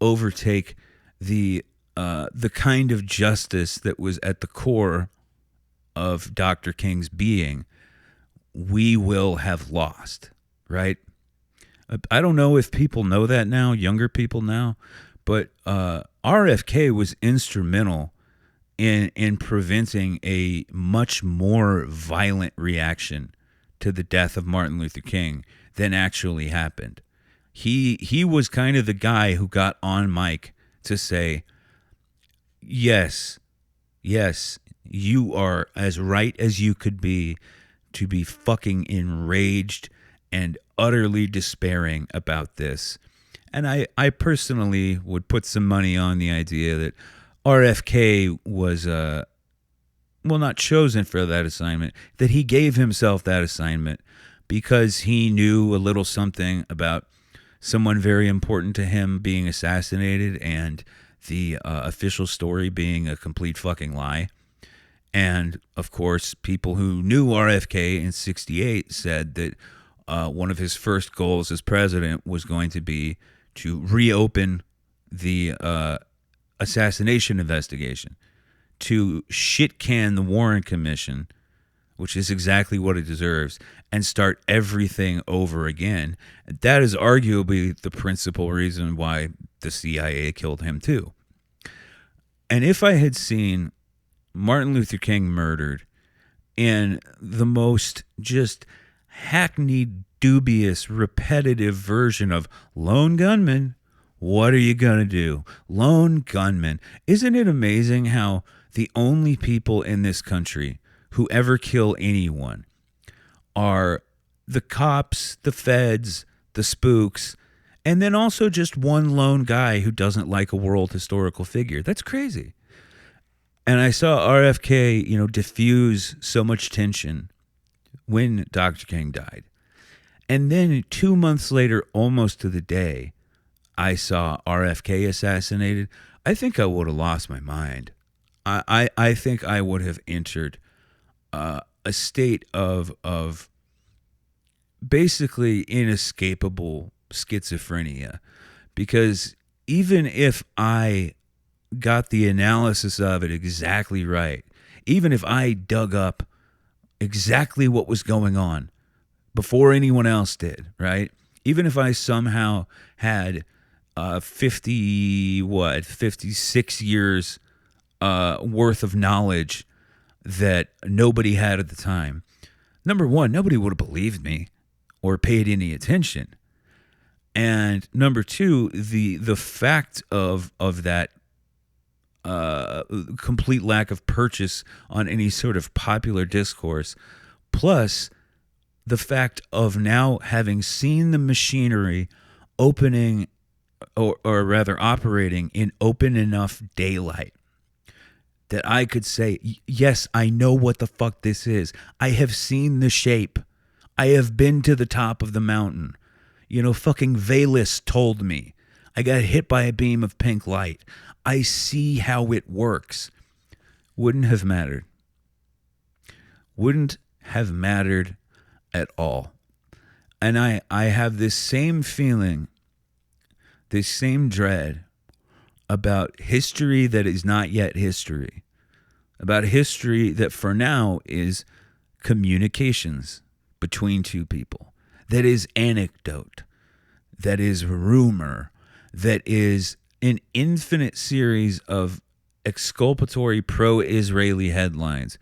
overtake the kind of justice that was at the core of Dr. King's being, we will have lost, right? I don't know if people know that now, younger people now, but RFK was instrumental in preventing a much more violent reaction to the death of Martin Luther King than actually happened. He was kind of the guy who got on mic to say, yes, you are as right as you could be to be fucking enraged and utterly despairing about this. And I personally would put some money on the idea that RFK was, not chosen for that assignment, that he gave himself that assignment because he knew a little something about someone very important to him being assassinated and the official story being a complete fucking lie. And, of course, people who knew RFK in 68 said that one of his first goals as president was going to be to reopen the assassination investigation, to shit-can the Warren Commission, which is exactly what it deserves, and start everything over again. That is arguably the principal reason why the CIA killed him too. And if I had seen Martin Luther King murdered in the most just hackneyed, dubious, repetitive version of lone gunman, what are you going to do? Lone gunman. Isn't it amazing how the only people in this country who ever kill anyone are the cops, the feds, the spooks, and then also just one lone guy who doesn't like a world historical figure. That's crazy. And I saw RFK, diffuse so much tension when Dr. King died. And then 2 months later, almost to the day, I saw RFK assassinated. I think I would have lost my mind. I think I would have entered a state of basically inescapable schizophrenia, because even if I got the analysis of it exactly right, even if I dug up exactly what was going on before anyone else did, right? Even if I somehow had 56 years worth of knowledge that nobody had at the time, number one, nobody would have believed me or paid any attention. And number two, the fact of that complete lack of purchase on any sort of popular discourse, plus the fact of now having seen the machinery opening, or rather operating in open enough daylight, that I could say, yes, I know what the fuck this is. I have seen the shape. I have been to the top of the mountain. Fucking Velas told me. I got hit by a beam of pink light. I see how it works. Wouldn't have mattered. Wouldn't have mattered at all. And I have this same feeling, this same dread about history that is not yet history, about history that for now is communications between two people, that is anecdote, that is rumor, that is an infinite series of exculpatory pro-Israeli headlines,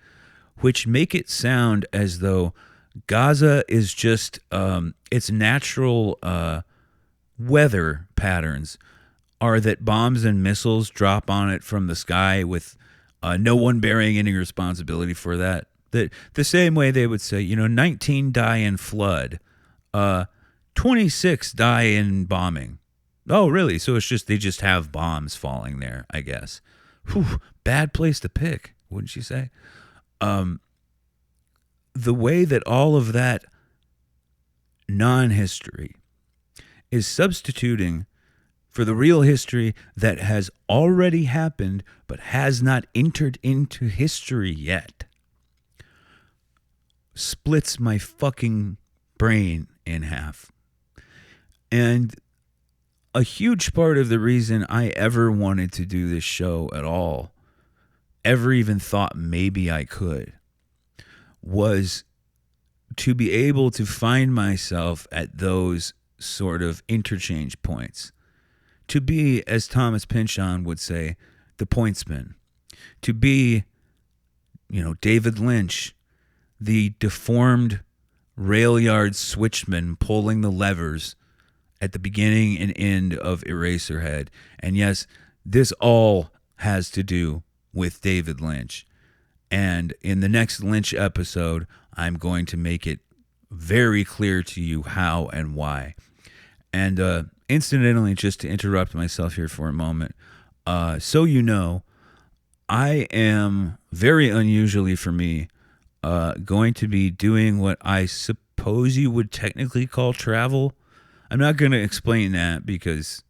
which make it sound as though Gaza is just its natural weather patterns are that bombs and missiles drop on it from the sky with no one bearing any responsibility for that. The same way they would say, 19 die in flood, 26 die in bombing. Oh, really? So it's just they just have bombs falling there, I guess. Whew, bad place to pick, wouldn't you say? The way that all of that non-history is substituting for the real history that has already happened but has not entered into history yet splits my fucking brain in half. And a huge part of the reason I ever wanted to do this show at all, ever even thought maybe I could, was to be able to find myself at those sort of interchange points. To be, as Thomas Pynchon would say, the pointsman. To be, David Lynch, the deformed rail yard switchman pulling the levers at the beginning and end of Eraserhead. And yes, this all has to do with David Lynch. And in the next Lynch episode, I'm going to make it very clear to you how and why. And incidentally, just to interrupt myself here for a moment, so you know, I am very unusually for me going to be doing what I suppose you would technically call travel. I'm not going to explain that because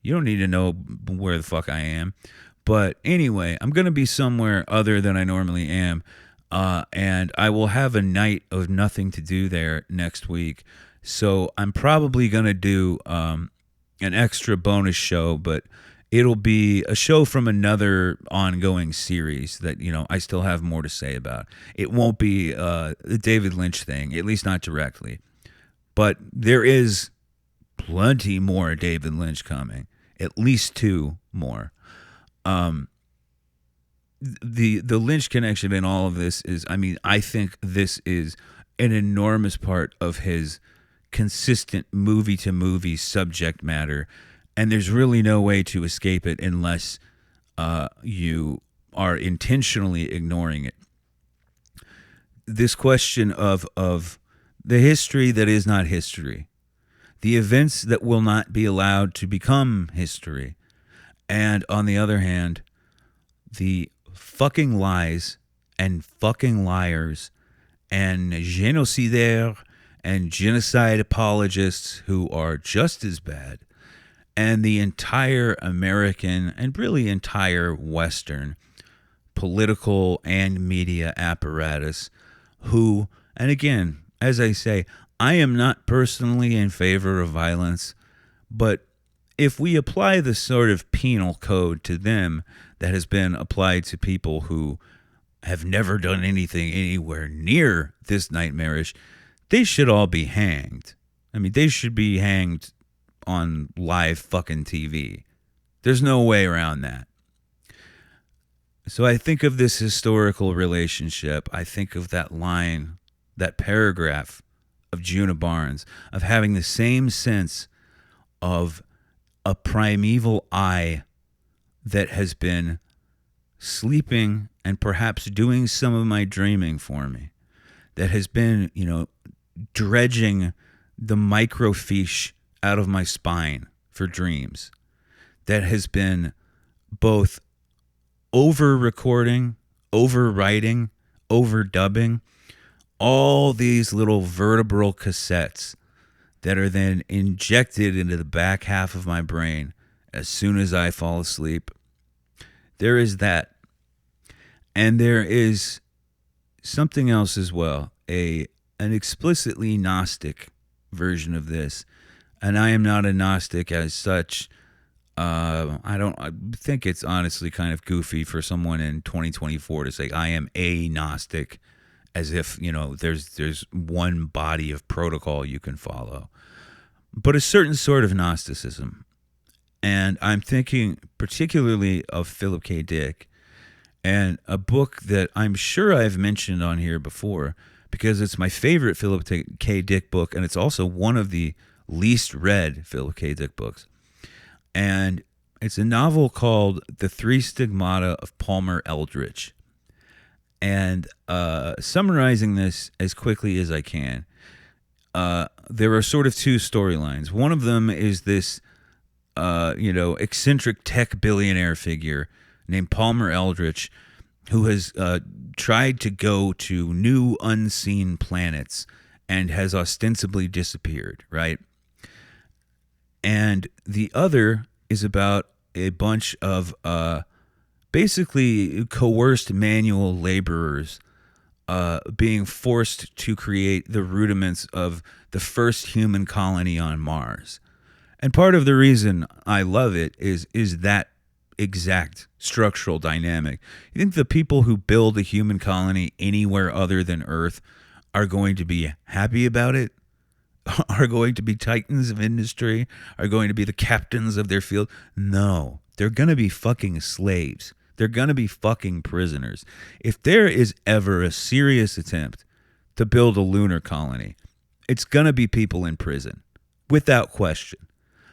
you don't need to know where the fuck I am. But anyway, I'm going to be somewhere other than I normally am. And I will have a night of nothing to do there next week. So I'm probably going to do an extra bonus show, but it'll be a show from another ongoing series that, I still have more to say about. It won't be the David Lynch thing, at least not directly. But there is plenty more David Lynch coming, at least 2 more. The Lynch connection in all of this is, I think this is an enormous part of his consistent movie-to-movie subject matter, and there's really no way to escape it unless you are intentionally ignoring it. This question of the history that is not history, the events that will not be allowed to become history, and on the other hand, the fucking lies and fucking liars and genocidaires and genocide apologists who are just as bad, and the entire American and really entire Western political and media apparatus who, and again, as I say, I am not personally in favor of violence, but if we apply the sort of penal code to them that has been applied to people who have never done anything anywhere near this nightmarish, they should all be hanged. I mean, they should be hanged on live fucking TV. There's no way around that. So I think of this historical relationship. I think of that line, that paragraph of Juna Barnes, of having the same sense of a primeval I that has been sleeping and perhaps doing some of my dreaming for me, that has been, dredging the microfiche out of my spine for dreams, that has been both over-recording, over-writing, overdubbing all these little vertebral cassettes that are then injected into the back half of my brain as soon as I fall asleep. There is that. And there is something else as well, an explicitly Gnostic version of this. And I am not a Gnostic as such. I think it's honestly kind of goofy for someone in 2024 to say I am a Gnostic, as if, there's one body of protocol you can follow. But a certain sort of Gnosticism. And I'm thinking particularly of Philip K. Dick, and a book that I'm sure I've mentioned on here before because it's my favorite Philip K. Dick book, and it's also one of the least read Philip K. Dick books. And it's a novel called The Three Stigmata of Palmer Eldritch. And summarizing this as quickly as I can, there are sort of two storylines. One of them is this, eccentric tech billionaire figure named Palmer Eldritch, who has tried to go to new unseen planets and has ostensibly disappeared, right? And the other is about a bunch of basically coerced manual laborers being forced to create the rudiments of the first human colony on Mars. And part of the reason I love it is that exact structural dynamic. You think the people who build a human colony anywhere other than Earth are going to be happy about it? Are going to be titans of industry? Are going to be the captains of their field? No, they're going to be fucking slaves. They're going to be fucking prisoners. If there is ever a serious attempt to build a lunar colony, it's going to be people in prison, without question.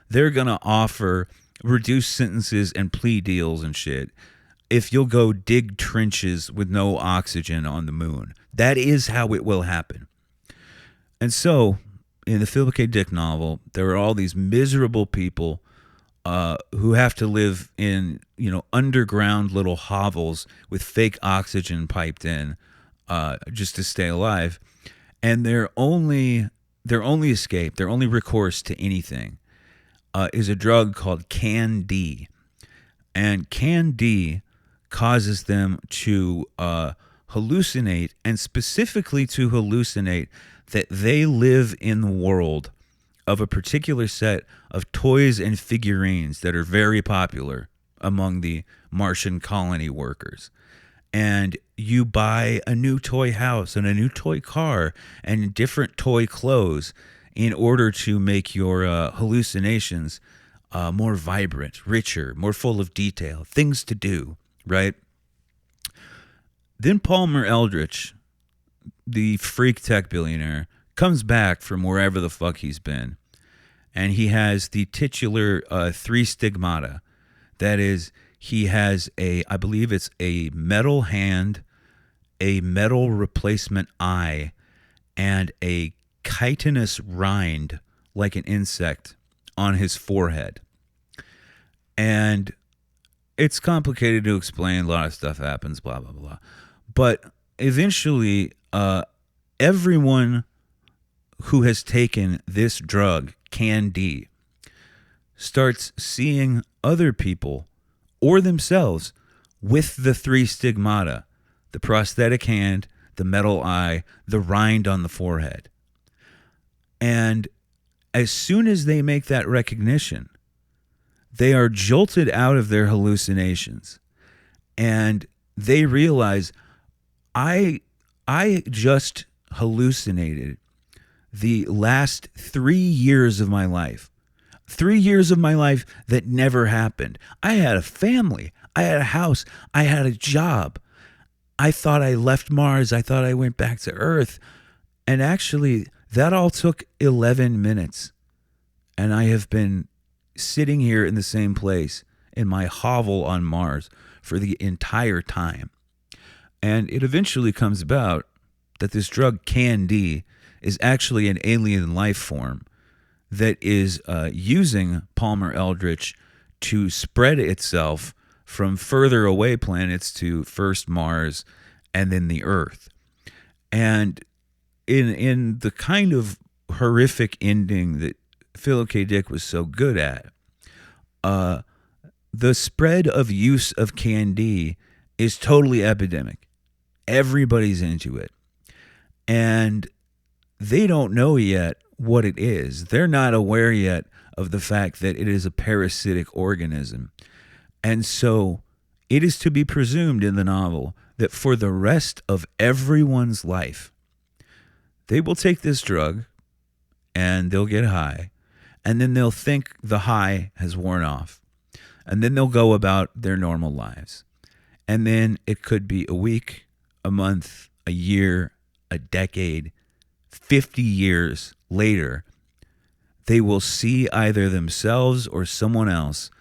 They're going to offer reduced sentences and plea deals and shit if you'll go dig trenches with no oxygen on the moon. That is how it will happen. And so, in the Philip K. Dick novel, there are all these miserable people who have to live in, underground little hovels with fake oxygen piped in just to stay alive. And their only escape, their only recourse to anything is a drug called Can-D. And Can-D causes them to hallucinate, and specifically to hallucinate that they live in the world of a particular set of toys and figurines that are very popular among the Martian colony workers. And you buy a new toy house and a new toy car and different toy clothes in order to make your hallucinations more vibrant, richer, more full of detail, things to do, right? Then Palmer Eldritch, the freak tech billionaire, comes back from wherever the fuck he's been, and he has the titular three stigmata. That is, he has I believe it's a metal hand, a metal replacement eye, and a chitinous rind like an insect on his forehead. And it's complicated to explain. A lot of stuff happens, blah, blah, blah. But eventually, everyone who has taken this drug, CanD, starts seeing other people or themselves with the three stigmata: the prosthetic hand, the metal eye, the rind on the forehead. And as soon as they make that recognition, they are jolted out of their hallucinations, and they realize, I just hallucinated the last 3 years of my life. 3 years of my life that never happened. I had a family. I had a house. I had a job. I thought I left Mars. I thought I went back to Earth. And actually, that all took 11 minutes. And I have been sitting here in the same place in my hovel on Mars for the entire time. And it eventually comes about that this drug CanD is actually an alien life form that is using Palmer Eldritch to spread itself from further away planets to first Mars and then the Earth. And in the kind of horrific ending that Philip K. Dick was so good at, the spread of use of CanD is totally epidemic. Everybody's into it. And they don't know yet what it is. They're not aware yet of the fact that it is a parasitic organism. And so it is to be presumed in the novel that for the rest of everyone's life, they will take this drug and they'll get high, and then they'll think the high has worn off, and then they'll go about their normal lives. And then it could be a week, a month, a year, a decade, 50 years later, they will see either themselves or someone else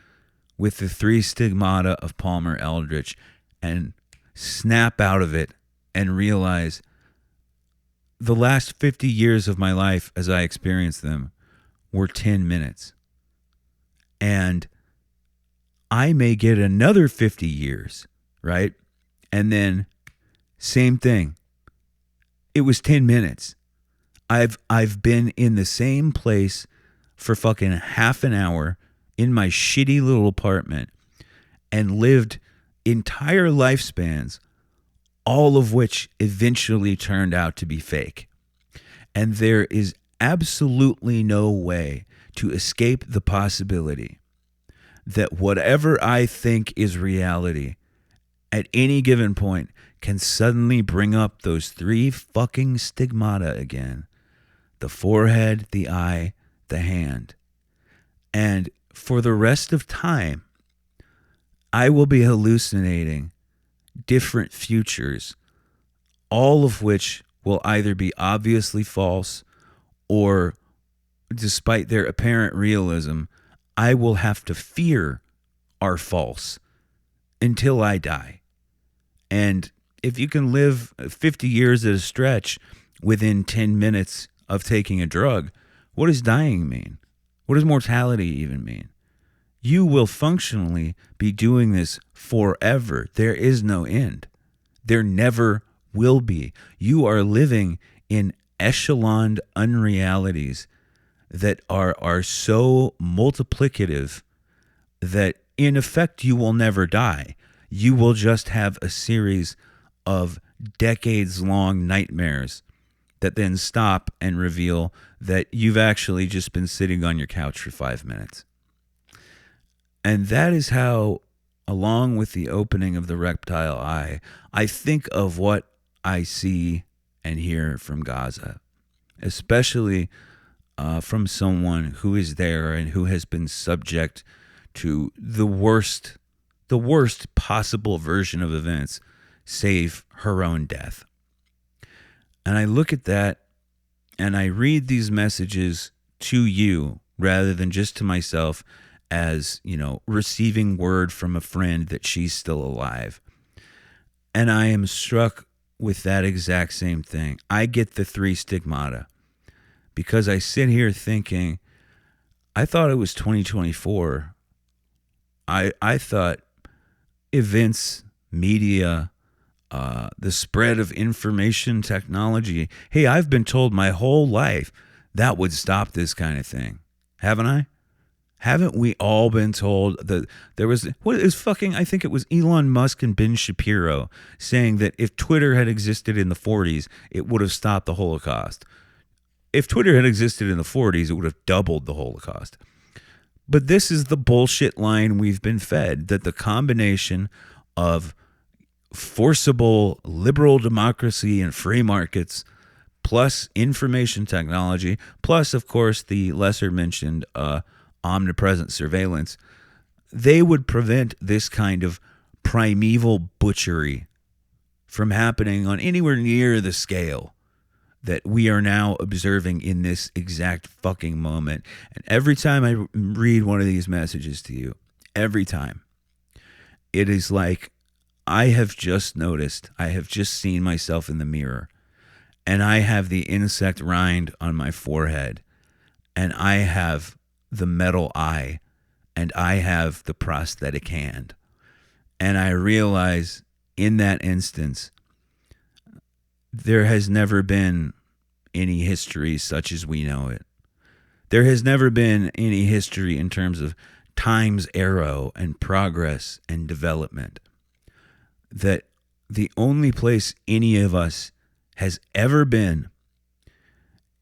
with the three stigmata of Palmer Eldritch and snap out of it and realize the last 50 years of my life as I experienced them were 10 minutes. And I may get another 50 years, right? And then same thing. It was 10 minutes. I've been in the same place for fucking half an hour in my shitty little apartment and lived entire lifespans, all of which eventually turned out to be fake. And there is absolutely no way to escape the possibility that whatever I think is reality at any given point can suddenly bring up those three fucking stigmata again: the forehead, the eye, the hand. And for the rest of time, I will be hallucinating different futures, all of which will either be obviously false or, despite their apparent realism, I will have to fear are false until I die. And if you can live 50 years at a stretch within 10 minutes of taking a drug, what does dying mean? What does mortality even mean? You will functionally be doing this forever. There is no end. There never will be. You are living in echeloned unrealities that are so multiplicative that in effect you will never die. You will just have a series of decades-long nightmares that then stop and reveal that you've actually just been sitting on your couch for 5 minutes. And that is how, along with the opening of the reptile eye, I think of what I see and hear from Gaza, especially from someone who is there and who has been subject to the worst possible version of events, save her own death. And I look at that and I read these messages to you rather than just to myself as, receiving word from a friend that she's still alive. And I am struck with that exact same thing. I get the three stigmata. because I sit here thinking, I thought it was 2024. I thought events, media, the spread of information technology. Hey, I've been told my whole life that would stop this kind of thing. Haven't I? Haven't we all been told that there was, what is fucking, I think it was Elon Musk and Ben Shapiro saying that if Twitter had existed in the 40s, it would have stopped the Holocaust. If Twitter had existed in the 40s, it would have doubled the Holocaust. But this is the bullshit line we've been fed, that the combination of forcible liberal democracy and free markets plus information technology, plus, of course, the lesser mentioned omnipresent surveillance, they would prevent this kind of primeval butchery from happening on anywhere near the scale that we are now observing in this exact fucking moment. And every time I read one of these messages to you, every time, it is like I have just noticed, I have just seen myself in the mirror, and I have the insect rind on my forehead, and I have the metal eye, and I have the prosthetic hand. And I realize in that instance, there has never been any history such as we know it. There has never been any history in terms of time's arrow and progress and development. That the only place any of us has ever been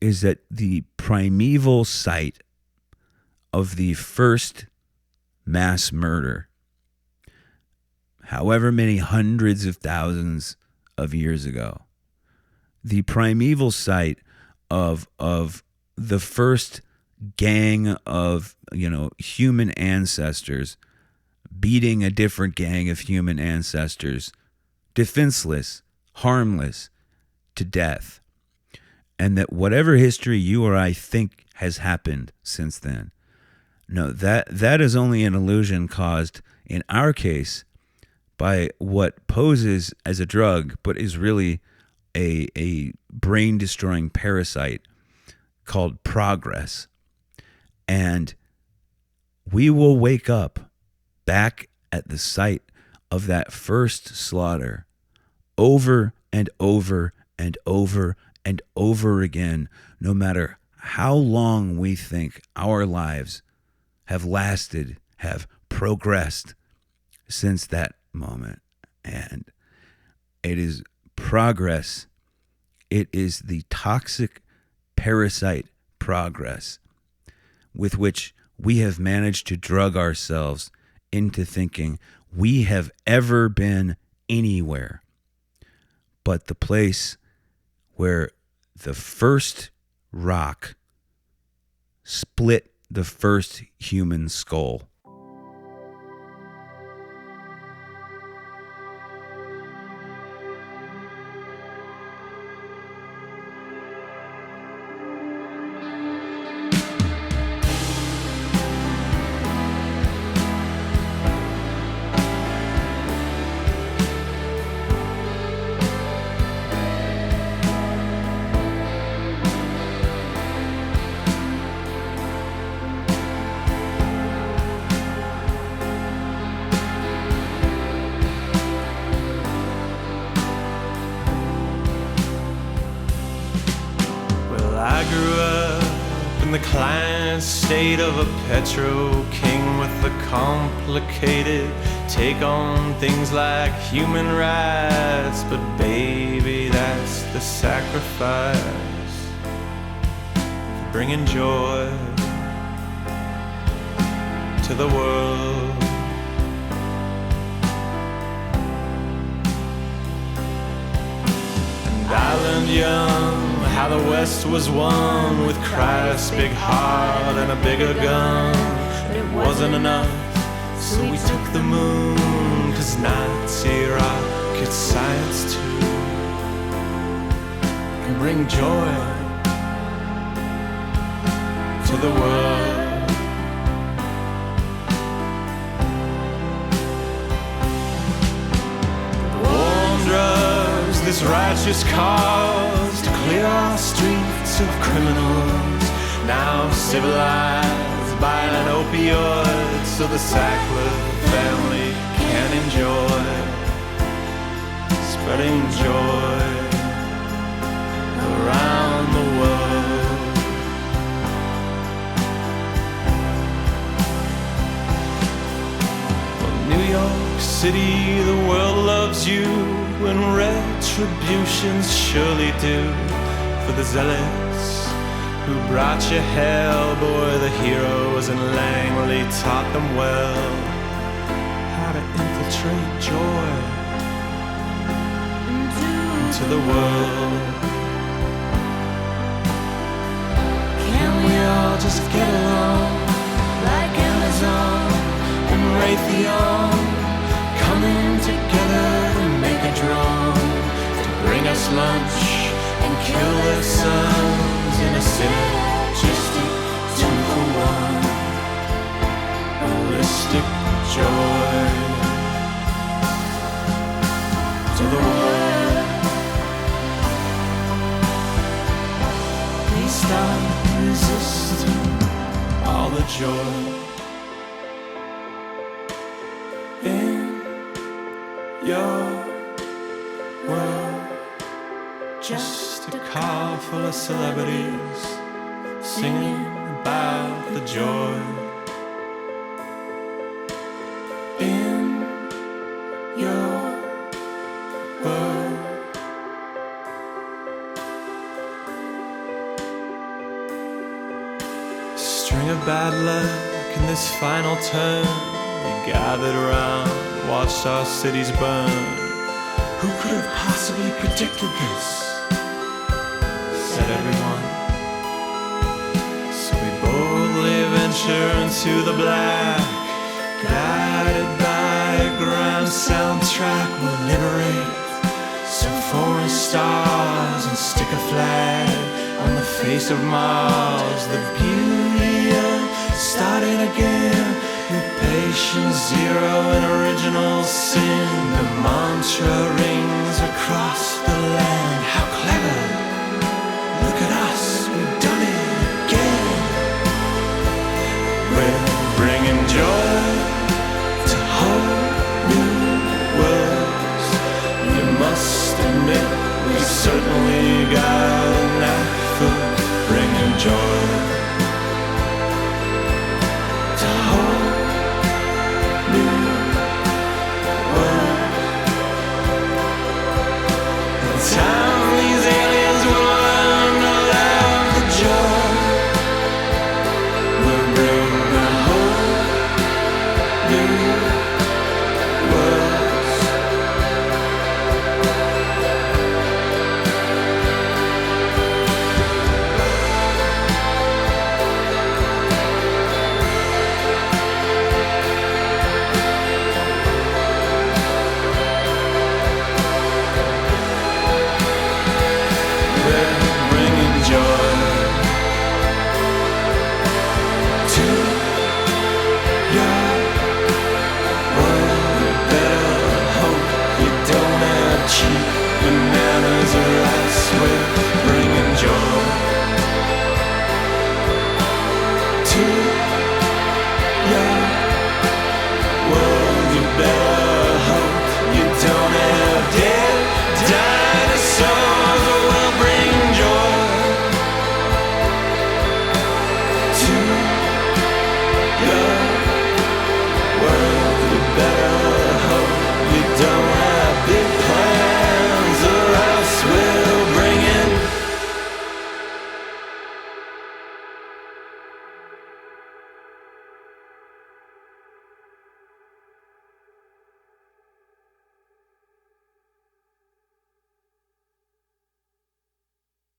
is at the primeval site of the first mass murder, however many hundreds of thousands of years ago. The primeval site of the first gang of, human ancestors beating a different gang of human ancestors, defenseless, harmless, to death. And that whatever history you or I think has happened since then, no, that is only an illusion caused, in our case, by what poses as a drug, but is really a brain-destroying parasite called progress. And we will wake up back at the site of that first slaughter over and over and over and over again, no matter how long we think our lives have lasted, have progressed since that moment. And it is progress. It is the toxic parasite progress with which we have managed to drug ourselves into thinking we have ever been anywhere but the place where the first rock split the first human skull. in the client state of a petro king with a complicated take on things like human rights. But baby, that's the sacrifice for bringing joy to the world. And Island Young, how the West was won with Christ's big heart and a bigger gun. But it wasn't enough, so we took the moon, 'cause Nazi rocket science too can bring joy to the world. War on drugs, this righteous cause to clear our streets of criminals, now civilized by an opioid, so the Sackler family can enjoy spreading joy around the world. Well, New York City, the world loves you, and retribution's surely due for the zealots who brought you hell. Boy, the heroes in Langley taught them well how to infiltrate joy into the world. Can we all just get along like Amazon and Raytheon, coming together to make a drum to bring us lunch and kill their sons in a synergistic 2-for-1 holistic joy to the world. Please stop resisting all the joy in your world. Just a car full of celebrities singing about the joy in your world. String of bad luck in this final turn. We gathered around, watched our cities burn. Who could have possibly predicted this? Said everyone. So we boldly venture into the black, guided by a grand soundtrack. We'll liberate some foreign stars and stick a flag on the face of Mars. The beauty of starting again, mutation zero and original sin. The mantra rings across the land. How clever! Look at us, we've done it again. We're bringing joy to whole new worlds. You must admit we certainly got a knack for bringing joy.